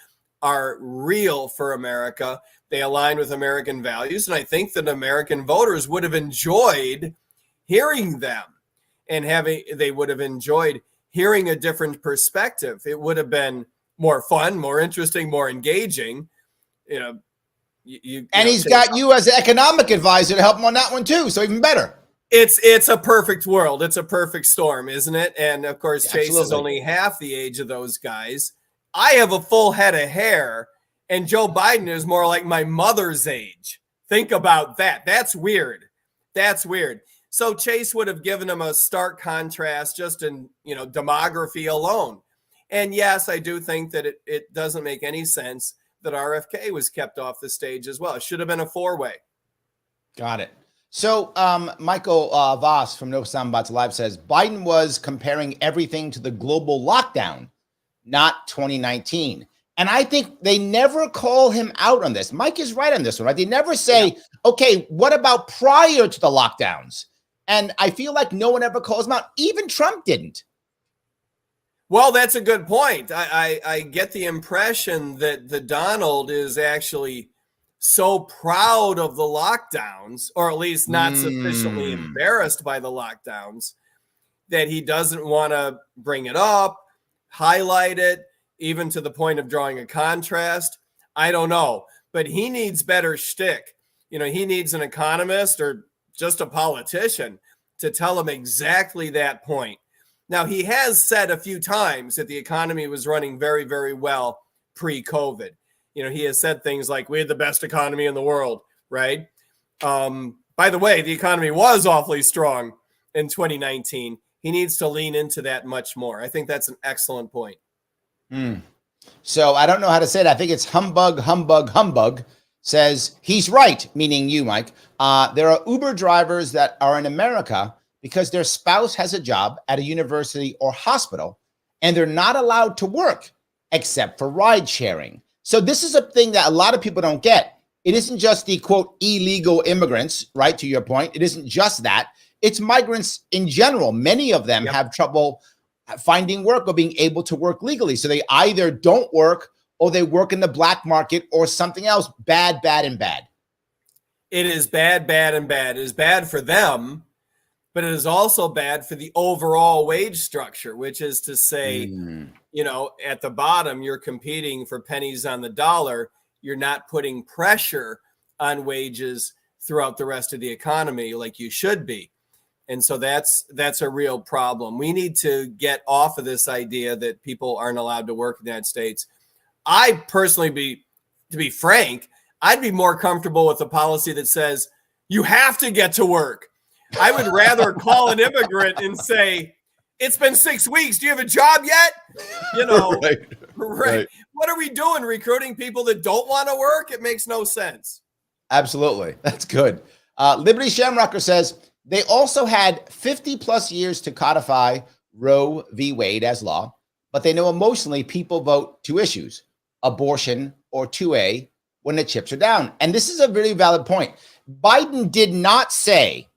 are real for America. They align with American values. And I think that American voters would have enjoyed hearing them, and they would have enjoyed hearing a different perspective. It would have been more fun, more interesting, more engaging. He's got you as an economic advisor to help him on that one too, so even better. It's a perfect world. It's a perfect storm, isn't it? And of course, Chase is only half the age of those guys. I have a full head of hair, and Joe Biden is more like my mother's age. Think about that. That's weird. So Chase would have given him a stark contrast just in, demography alone. And yes, I do think that it doesn't make any sense that RFK was kept off the stage as well. It should have been a four-way. Got it. So Michael Voss from No Soundbots Live says Biden was comparing everything to the global lockdown, not 2019. And I think they never call him out on this. Mike is right on this one, right? They never say, okay, what about prior to the lockdowns? And I feel like no one ever calls him out. Even Trump didn't. Well, that's a good point. I get the impression that the Donald is actually so proud of the lockdowns, or at least not sufficiently embarrassed by the lockdowns, that he doesn't want to bring it up, highlight it, even to the point of drawing a contrast. I don't know, but he needs better shtick. He needs an economist or just a politician to tell him exactly that point. Now, he has said a few times that the economy was running very, very well pre-COVID. He has said things like, we had the best economy in the world, right? By the way, the economy was awfully strong in 2019. He needs to lean into that much more. I think that's an excellent point. So I don't know how to say it. I think it's humbug says he's right, meaning you, Mike. There are Uber drivers that are in America because their spouse has a job at a university or hospital, and they're not allowed to work except for ride sharing. So this is a thing that a lot of people don't get. It isn't just the, quote, illegal immigrants, right, to your point. It isn't just that. It's migrants in general. Many of them have trouble finding work or being able to work legally. So they either don't work or they work in the black market or something else. Bad. It is bad. It is bad for them, but it is also bad for the overall wage structure, which is to say, at the bottom, you're competing for pennies on the dollar. You're not putting pressure on wages throughout the rest of the economy like you should be. And so that's a real problem. We need to get off of this idea that people aren't allowed to work in the United States. I personally, to be frank, I'd be more comfortable with a policy that says you have to get to work. I would rather call an immigrant and say, it's been 6 weeks. Do you have a job yet? Right. What are we doing? Recruiting people that don't want to work? It makes no sense. Absolutely. That's good. Liberty Shamrocker says they also had 50 plus years to codify Roe v. Wade as law, but they know emotionally people vote two issues, abortion or 2A, when the chips are down. And this is a really valid point. Biden did not say,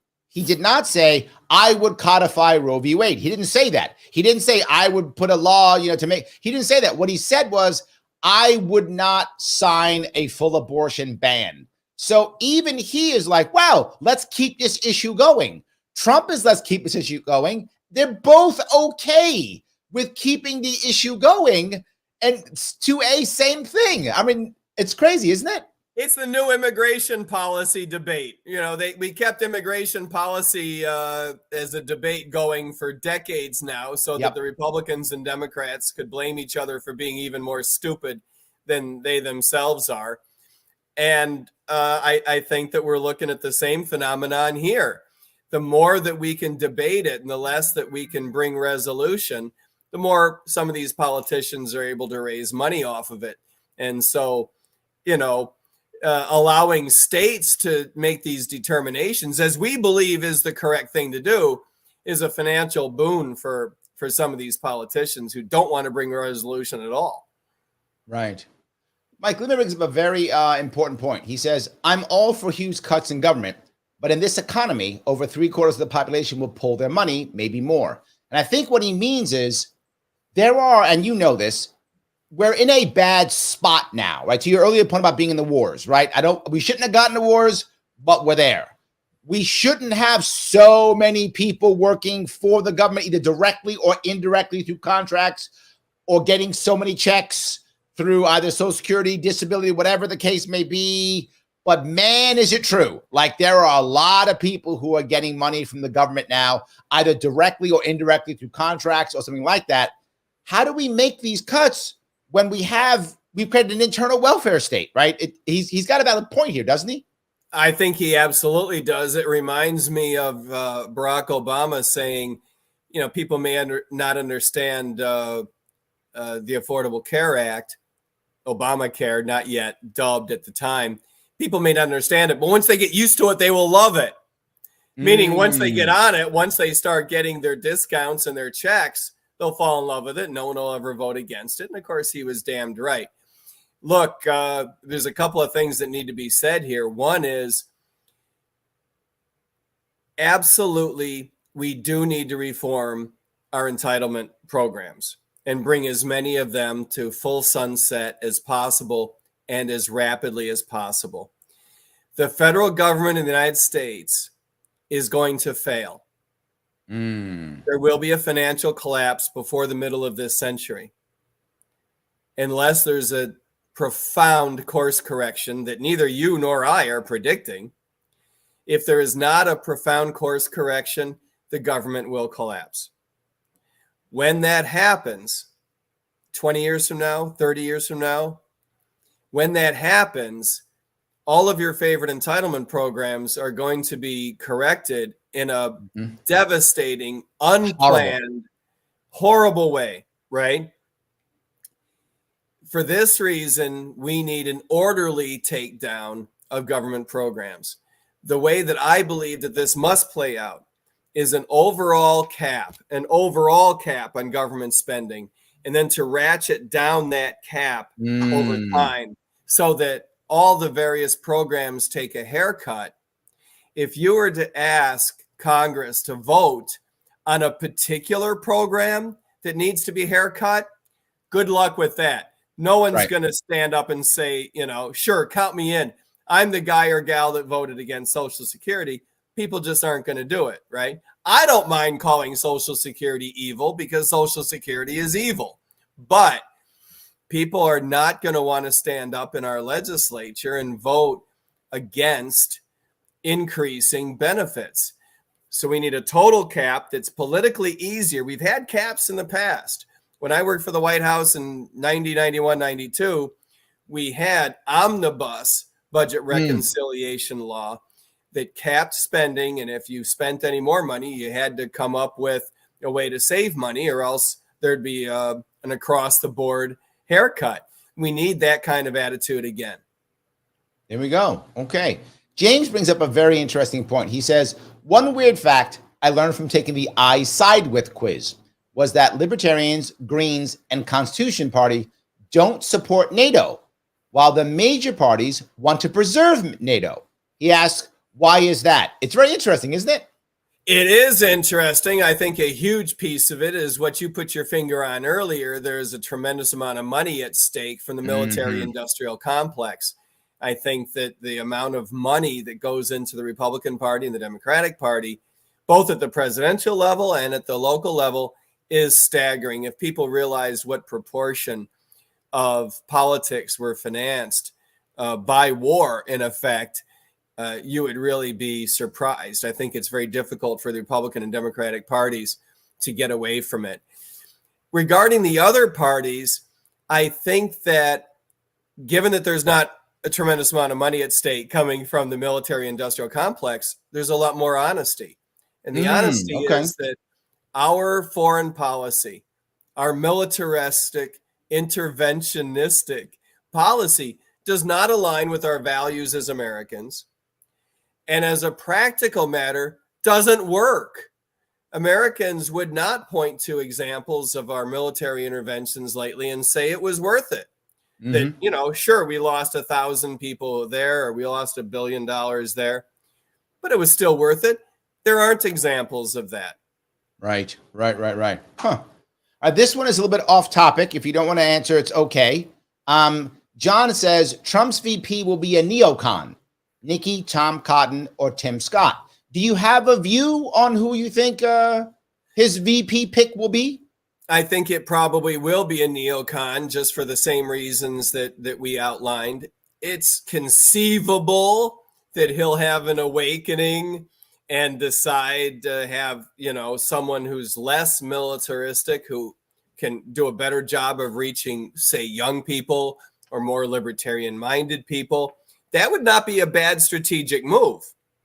I would codify Roe v. Wade. He didn't say that. He didn't say I would put a law, he didn't say that. What he said was, I would not sign a full abortion ban. So even he is like, wow, let's keep this issue going. Trump is, let's keep this issue going. They're both okay with keeping the issue going. And 2A, same thing. I mean, it's crazy, isn't it? It's the new immigration policy debate. We kept immigration policy as a debate going for decades now, so that the Republicans and Democrats could blame each other for being even more stupid than they themselves are. And I think that we're looking at the same phenomenon here. The more that we can debate it and the less that we can bring resolution, the more some of these politicians are able to raise money off of it. And so, allowing states to make these determinations, as we believe is the correct thing to do, is a financial boon for some of these politicians who don't want to bring a resolution at all. Right. Mike Lehman brings up a very important point. He says, I'm all for huge cuts in government, but in this economy, over 3/4 of the population will pull their money, maybe more. And I think what he means is there are, and you know this, we're in a bad spot now, right? To your earlier point about being in the wars, right? We shouldn't have gotten the wars, but we're there. We shouldn't have so many people working for the government, either directly or indirectly through contracts, or getting so many checks through either Social Security, disability, whatever the case may be. But man, is it true? Like, there are a lot of people who are getting money from the government now, either directly or indirectly through contracts or something like that. How do we make these cuts when we've created an internal welfare state, right? He's got a valid point here, doesn't he? I think he absolutely does. It reminds me of Barack Obama saying, people may not understand the Affordable Care Act, Obamacare, not yet dubbed at the time. People may not understand it, but once they get used to it, they will love it. Meaning once they get on it, once they start getting their discounts and their checks, they'll fall in love with it. No one will ever vote against it. And of course, he was damned right. Look, there's a couple of things that need to be said here. One is, absolutely, we do need to reform our entitlement programs and bring as many of them to full sunset as possible and as rapidly as possible. The federal government in the United States is going to fail. There will be a financial collapse before the middle of this century, unless there's a profound course correction that neither you nor I are predicting. If there is not a profound course correction, the government will collapse. When that happens, 20 years from now, 30 years from now, when that happens, all of your favorite entitlement programs are going to be corrected in a devastating, unplanned, horrible way, right? For this reason, we need an orderly takedown of government programs. The way that I believe that this must play out is an overall cap on government spending, and then to ratchet down that cap over time so that all the various programs take a haircut. If you were to ask Congress to vote on a particular program that needs to be haircut, good luck with that. No one's going to stand up and say, sure, count me in. I'm the guy or gal that voted against Social Security. People just aren't going to do it, right? I don't mind calling Social Security evil because Social Security is evil. But people are not going to want to stand up in our legislature and vote against increasing benefits. So we need a total cap that's politically easier. We've had caps in the past. When I worked for the White House in 90, 91, 92, we had omnibus budget reconciliation law that capped spending. And if you spent any more money, you had to come up with a way to save money, or else there'd be an across-the-board haircut. We need that kind of attitude again. There we go. Okay. James brings up a very interesting point. He says, one weird fact I learned from taking the I side with quiz was that Libertarians, Greens, and Constitution Party don't support NATO, while the major parties want to preserve NATO. He asks, why is that? It's very interesting, isn't it? It is interesting. I think a huge piece of it is what you put your finger on earlier. There's a tremendous amount of money at stake from the military-industrial complex. I think that the amount of money that goes into the Republican Party and the Democratic Party, both at the presidential level and at the local level, is staggering. If people realize what proportion of politics were financed by war, in effect, you would really be surprised. I think it's very difficult for the Republican and Democratic parties to get away from it. Regarding the other parties, I think that given that there's not a tremendous amount of money at stake coming from the military industrial complex, there's a lot more honesty. And the honesty is that our foreign policy, our militaristic, interventionistic policy does not align with our values as Americans. And as a practical matter, doesn't work. Americans would not point to examples of our military interventions lately and say it was worth it. That, sure, we lost 1,000 people there, or we lost $1 billion there, but it was still worth it. There aren't examples of that. Right. Huh. This one is a little bit off topic. If you don't want to answer, it's okay. John says Trump's VP will be a neocon, Nikki, Tom Cotton, or Tim Scott. Do you have a view on who you think his VP pick will be? I think it probably will be a neocon, just for the same reasons that we outlined. It's conceivable that he'll have an awakening and decide to have, someone who's less militaristic, who can do a better job of reaching, say, young people or more libertarian-minded people. That would not be a bad strategic move.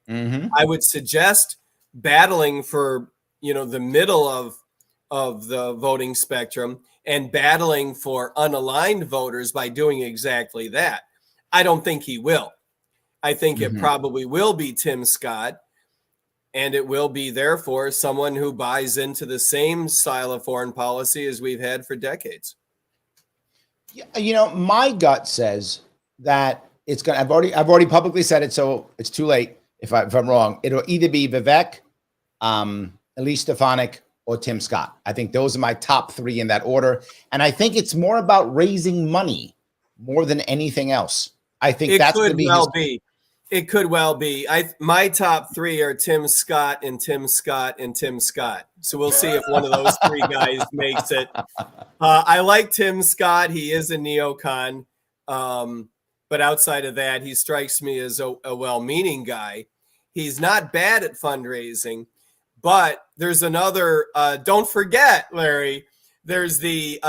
I would suggest battling for, the middle of the voting spectrum and battling for unaligned voters by doing exactly that. I don't think he will. I think it probably will be Tim Scott, and it will be, therefore, someone who buys into the same style of foreign policy as we've had for decades. My gut says that it's going to, I've already publicly said it, so it's too late if I'm wrong. It'll either be Vivek, Elise Stefanik, or Tim Scott. I think those are my top three in that order. And I think it's more about raising money more than anything else. I think that's going to be It could well be. My top three are Tim Scott and Tim Scott and Tim Scott. So we'll see if one of those three guys makes it. I like Tim Scott. He is a neocon. But outside of that, he strikes me as a well-meaning guy. He's not bad at fundraising. But there's another, don't forget, Larry, there's the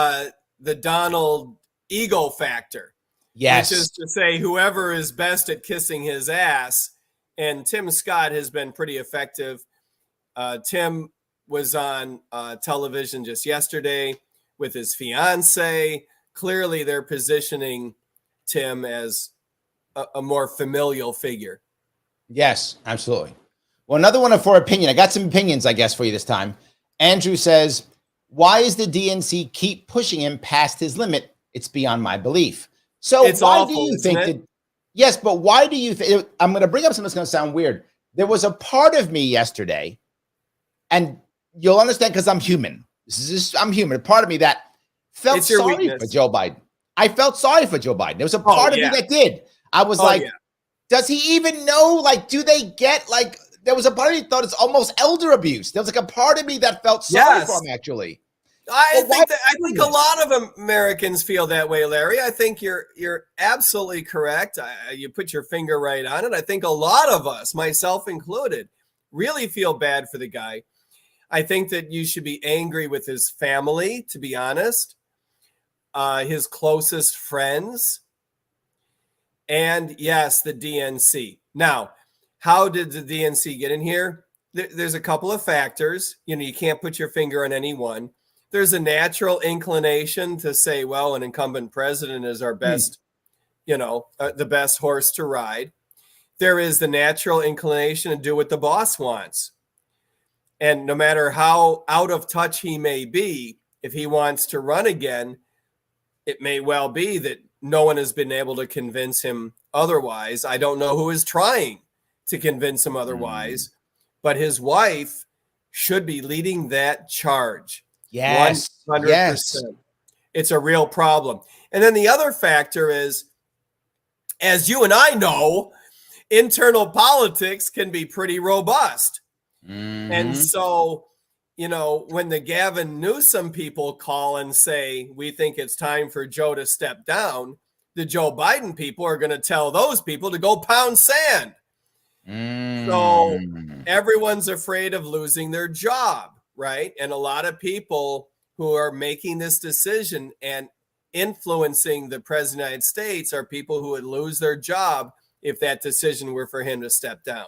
Donald ego factor. Yes. Which is to say, whoever is best at kissing his ass. And Tim Scott has been pretty effective. Tim was on television just yesterday with his fiance. Clearly, they're positioning Tim as a more familial figure. Yes, absolutely. Well, another one for opinion. I got some opinions, I guess, for you this time. Andrew says, why is the DNC keep pushing him past his limit? It's beyond my belief. So it's why awful, do you think that? Yes, but why do you think? I'm going to bring up something that's going to sound weird. There was a part of me yesterday, and you'll understand because I'm human. I'm human. A part of me that felt sorry for Joe Biden. I felt sorry for Joe Biden. There was a part of me that did. I was does he even know? Like, do they get like? There was a part of me that thought it's almost elder abuse. There was like a part of me that felt sorry for him, actually. I think a lot of Americans feel that way, Larry. I think you're absolutely correct. You put your finger right on it. I think a lot of us, myself included, really feel bad for the guy. I think that you should be angry with his family, to be honest, his closest friends, and yes, the DNC. Now, how did the DNC get in here? There's a couple of factors. You can't put your finger on any one. There's a natural inclination to say, well, an incumbent president is our best, the best horse to ride. There is the natural inclination to do what the boss wants. And no matter how out of touch he may be, if he wants to run again, it may well be that no one has been able to convince him otherwise. I don't know who is trying to convince him otherwise, but his wife should be leading that charge. Yes. 100%. Yes. It's a real problem. And then the other factor is, as you and I know, internal politics can be pretty robust. And so, when the Gavin Newsom people call and say, we think it's time for Joe to step down, the Joe Biden people are going to tell those people to go pound sand. So everyone's afraid of losing their job, right? And a lot of people who are making this decision and influencing the president of the United States are people who would lose their job if that decision were for him to step down.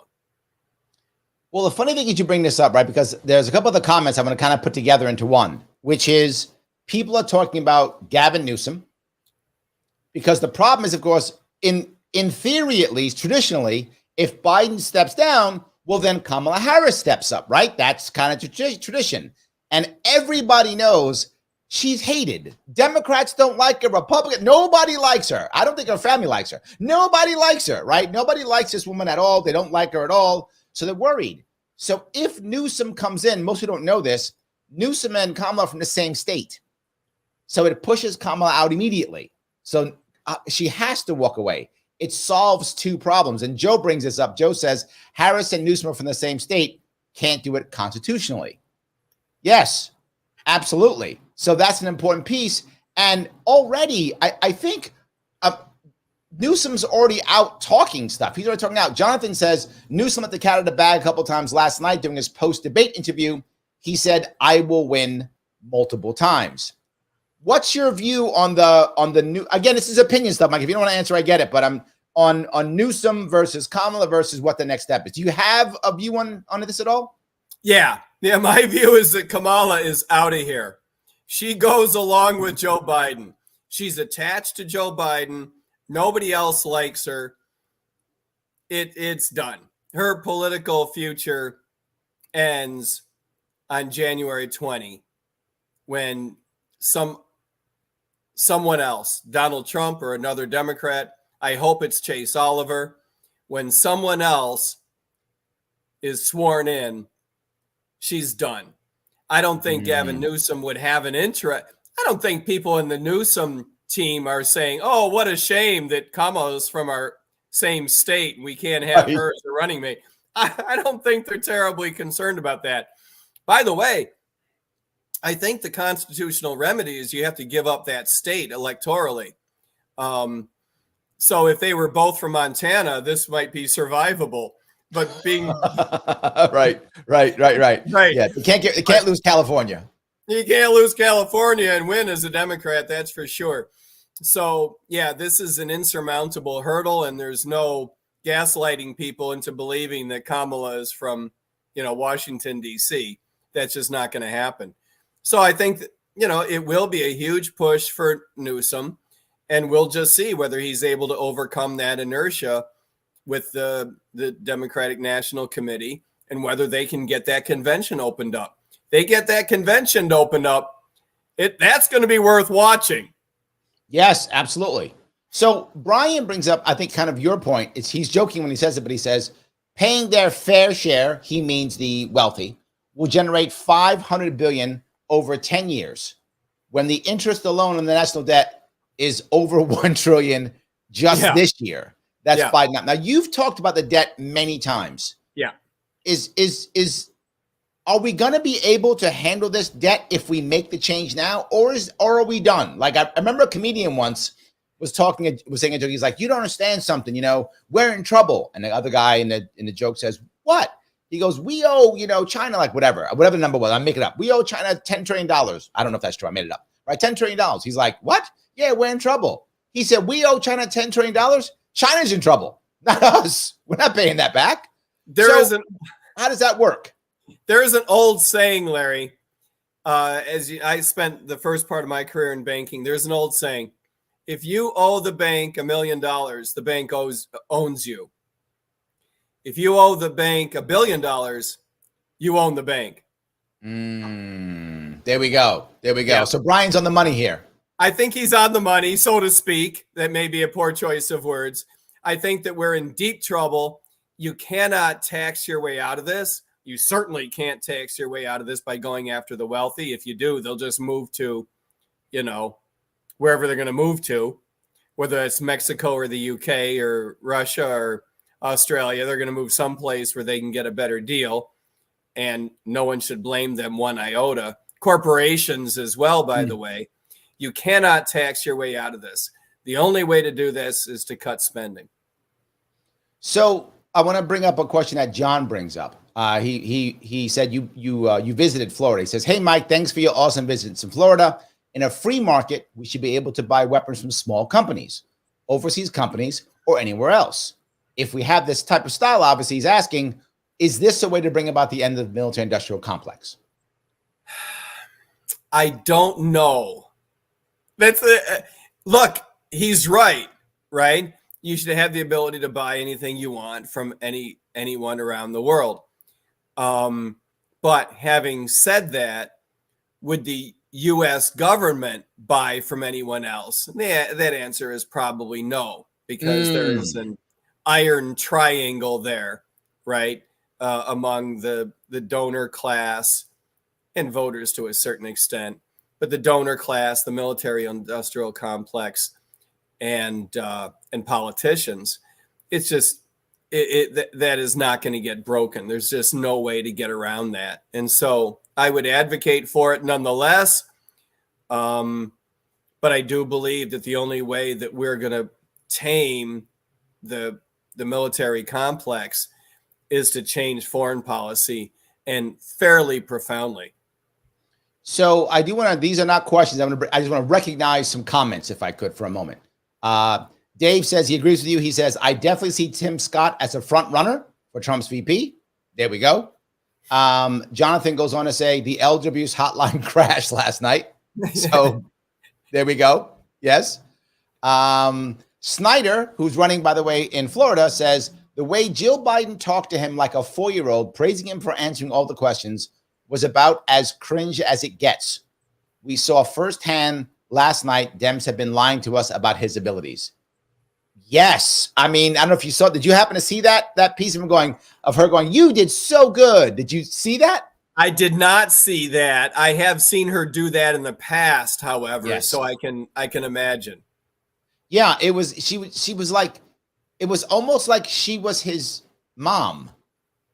Well, the funny thing is you bring this up, right? Because there's a couple of the comments I'm going to kind of put together into one, which is people are talking about Gavin Newsom. Because the problem is, of course, in theory, at least traditionally, if Biden steps down, well, then Kamala Harris steps up, right? That's kind of tradition. And everybody knows she's hated. Democrats don't like her. Republican, nobody likes her. I don't think her family likes her. Nobody likes her, right? Nobody likes this woman at all. They don't like her at all. So they're worried. So if Newsom comes in, most people don't know this, Newsom and Kamala are from the same state. So it pushes Kamala out immediately. So she has to walk away. It solves two problems. And Joe brings this up. Joe says Harris and Newsom are from the same state, can't do it constitutionally. Yes, absolutely. So that's an important piece. And already, I think Newsom's already out talking stuff. He's already talking out. Jonathan says Newsom let the cat out of the bag a couple times last night during his post-debate interview. He said, I will win multiple times. What's your view on the new, again, this is opinion stuff, Mike. If you don't want to answer, I get it, but I'm on Newsom versus Kamala versus what the next step is. Do you have a view on this at all? Yeah. My view is that Kamala is out of here. She goes along with Joe Biden. She's attached to Joe Biden. Nobody else likes her. It's done. Her political future ends on January 20 when someone else, Donald Trump or another Democrat, I hope it's Chase Oliver, when someone else is sworn in, she's done. I don't think Gavin Newsom would have an interest. I don't think people in the Newsom team are saying, oh, what a shame that Kamala's from our same state and we can't have her as a running mate. I don't think they're terribly concerned about that. By the way, I think the constitutional remedy is you have to give up that state electorally. So if they were both from Montana, this might be survivable. But being right. Yeah, you can't lose California. You can't lose California and win as a Democrat, that's for sure. So, yeah, this is an insurmountable hurdle, and there's no gaslighting people into believing that Kamala is from, Washington, D.C. That's just not going to happen. So I think that, it will be a huge push for Newsom, and we'll just see whether he's able to overcome that inertia with the Democratic National Committee and whether they can get that convention opened up. They get that convention opened up, that's going to be worth watching. Yes, absolutely. So Brian brings up, I think, kind of your point. He's joking when he says it, but he says paying their fair share, he means the wealthy, will generate $500 billion over 10 years when the interest alone on the national debt is over $1 trillion just this year. That's Biden. Now, you've talked about the debt many times. Yeah. Are we going to be able to handle this debt if we make the change now, or are we done? Like I remember a comedian once was saying a joke. He's like, "You don't understand something, we're in trouble." And the other guy in the joke says, "What?" He goes, "We owe, China like whatever the number was. I make it up. We owe China $10 trillion. I don't know if that's true. I made it up. Right? $10 trillion. He's like, "What? Yeah, we're in trouble." He said, "We owe China $10 trillion. China's in trouble, not us. We're not paying that back." How does that work? There is an old saying, Larry, I spent the first part of my career in banking. There's an old saying, if you owe the bank $1 million, the bank owns you. If you owe the bank $1 billion, you own the bank. There we go. Yeah. So Brian's on the money here. I think he's on the money, so to speak. That may be a poor choice of words. I think that we're in deep trouble. You cannot tax your way out of this. You certainly can't tax your way out of this by going after the wealthy. If you do, they'll just move to, wherever they're going to move to, whether it's Mexico or the UK or Russia or Australia. They're going to move someplace where they can get a better deal, and no one should blame them one iota. Corporations as well, by the way. You cannot tax your way out of this. The only way to do this is to cut spending. So I want to bring up a question that John brings up. He said you visited Florida. He says, "Hey Mike, thanks for your awesome visits in Florida. In a free market, we should be able to buy weapons from small companies, overseas companies, or anywhere else. If we have this type of style, obviously he's asking, is this a way to bring about the end of the military-industrial complex? I don't know. Look, he's right? You should have the ability to buy anything you want from anyone around the world. But having said that, would the U.S. government buy from anyone else? That answer is probably no, because there is an iron triangle there, right, among the donor class and voters to a certain extent, but the donor class, the military-industrial complex, and politicians. It's just that is not going to get broken. There's just no way to get around that, and so I would advocate for it nonetheless. But I do believe that the only way that we're going to tame the military complex is to change foreign policy, and fairly profoundly. So I do want to, these are not questions. I just want to recognize some comments, if I could, for a moment. Dave says he agrees with you. He says, I definitely see Tim Scott as a front runner for Trump's VP. There we go. Jonathan goes on to say the elder abuse hotline crashed last night. So there we go. Yes. Snyder, who's running, by the way, in Florida, says the way Jill Biden talked to him like a 4-year-old, praising him for answering all the questions, was about as cringe as it gets. We saw firsthand last night Dems have been lying to us about his abilities. Yes. I mean, I don't know if you saw, did you happen to see that piece of her going, you did so good. Did you see that? I did not see that. I have seen her do that in the past, however, yes. So I can imagine. Yeah, she was like, it was almost like she was his mom.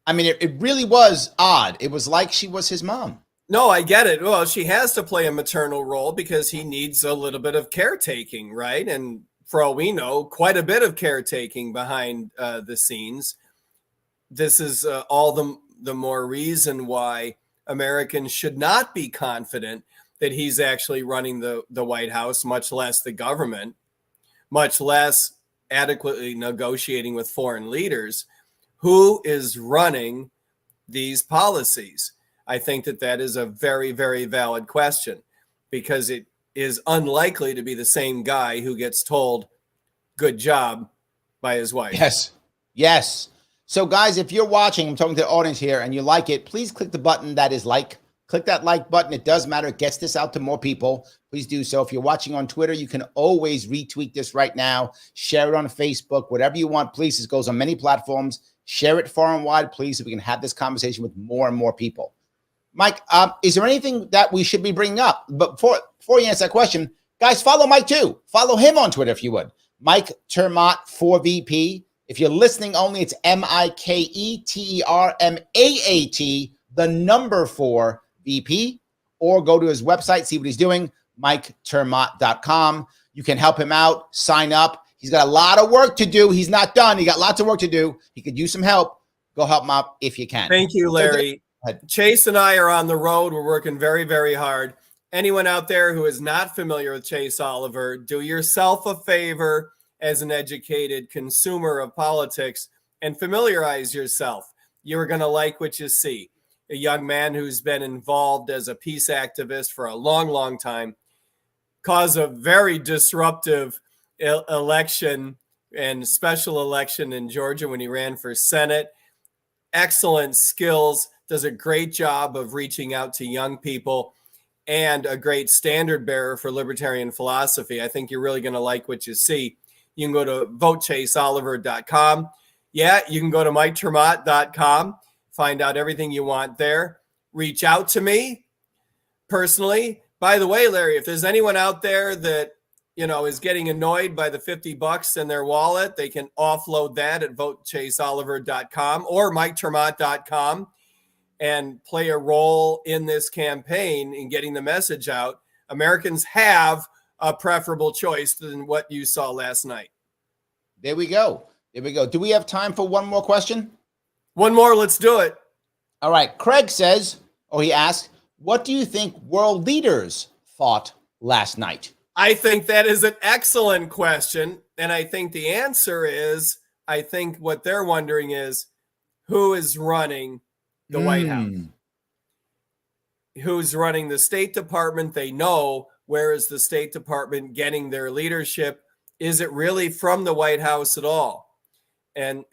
I mean, it really was odd. It was like she was his mom. No, I get it. Well, she has to play a maternal role because he needs a little bit of caretaking, right? And for all we know, quite a bit of caretaking behind the scenes. This is all the more reason why Americans should not be confident that he's actually running the White House, much less the government, much less adequately negotiating with foreign leaders. Who is running these policies? I think that is a very, very valid question, because it is unlikely to be the same guy who gets told good job by his wife. Yes. So guys, if you're watching, I'm talking to the audience here, and you like it, please click the button that is like. Click that like button. It does matter. It gets this out to more people. Please do so. If you're watching on Twitter, you can always retweet this right now. Share it on Facebook, whatever you want. Please, this goes on many platforms. Share it far and wide, please, so we can have this conversation with more and more people. Mike, is there anything that we should be bringing up? But before you answer that question, guys, follow Mike too. Follow him on Twitter if you would. Mike Termat 4VP. If you're listening only, it's MikeTermaat, the number 4 VP, or go to his website, see what he's doing, MikeTermat.com. You can help him out, sign up. He's got a lot of work to do. He's not done. He got lots of work to do. He could use some help. Go help him out if you can. Thank you, Larry. Chase and I are on the road. We're working very, very hard. Anyone out there who is not familiar with Chase Oliver, do yourself a favor as an educated consumer of politics and familiarize yourself. You're going to like what you see. A young man who's been involved as a peace activist for a long, long time, caused a very disruptive election and special election in Georgia when he ran for Senate. Excellent skills, does a great job of reaching out to young people, and a great standard bearer for libertarian philosophy. I think you're really going to like what you see. You can go to votechaseoliver.com. Yeah, you can go to MikeTermat.com. Find out everything you want there. Reach out to me personally. By the way, Larry, if there's anyone out there that is getting annoyed by the $50 in their wallet, they can offload that at votechaseoliver.com or MikeTermat.com and play a role in this campaign in getting the message out. Americans have a preferable choice than what you saw last night. There we go. Do we have time for one more question? One more. Let's do it. All right. Craig says, he asked, what do you think world leaders thought last night? I think that is an excellent question. And I think the answer is, I think what they're wondering is who is running the White House? Who's running the State Department? They know. Where is the State Department getting their leadership? Is it really from the White House at all? And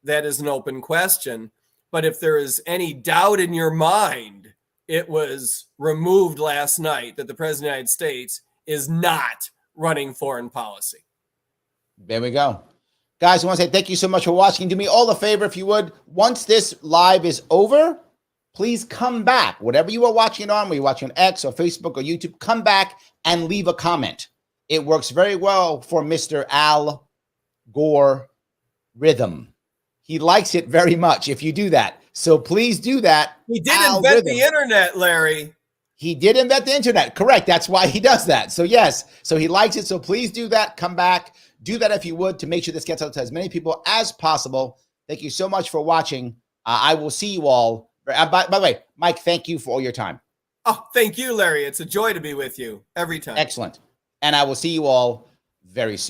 that is an open question. But if there is any doubt in your mind, it was removed last night that the President of the United States is not running foreign policy. There we go. Guys, I want to say thank you so much for watching. Do me all a favor, if you would. Once this live is over, please come back. Whatever you are watching it on, whether you're watching on X or Facebook or YouTube, come back and leave a comment. It works very well for Mr. Al Gore Rhythm. He likes it very much if you do that. So please do that. He did invent the internet, Larry. He did invent the internet. Correct. That's why he does that. So yes, so he likes it. So please do that. Come back. Do that if you would, to make sure this gets out to as many people as possible. Thank you so much for watching. I will see you all. By the way, Mike, thank you for all your time. Oh, thank you, Larry. It's a joy to be with you every time. Excellent. And I will see you all very soon.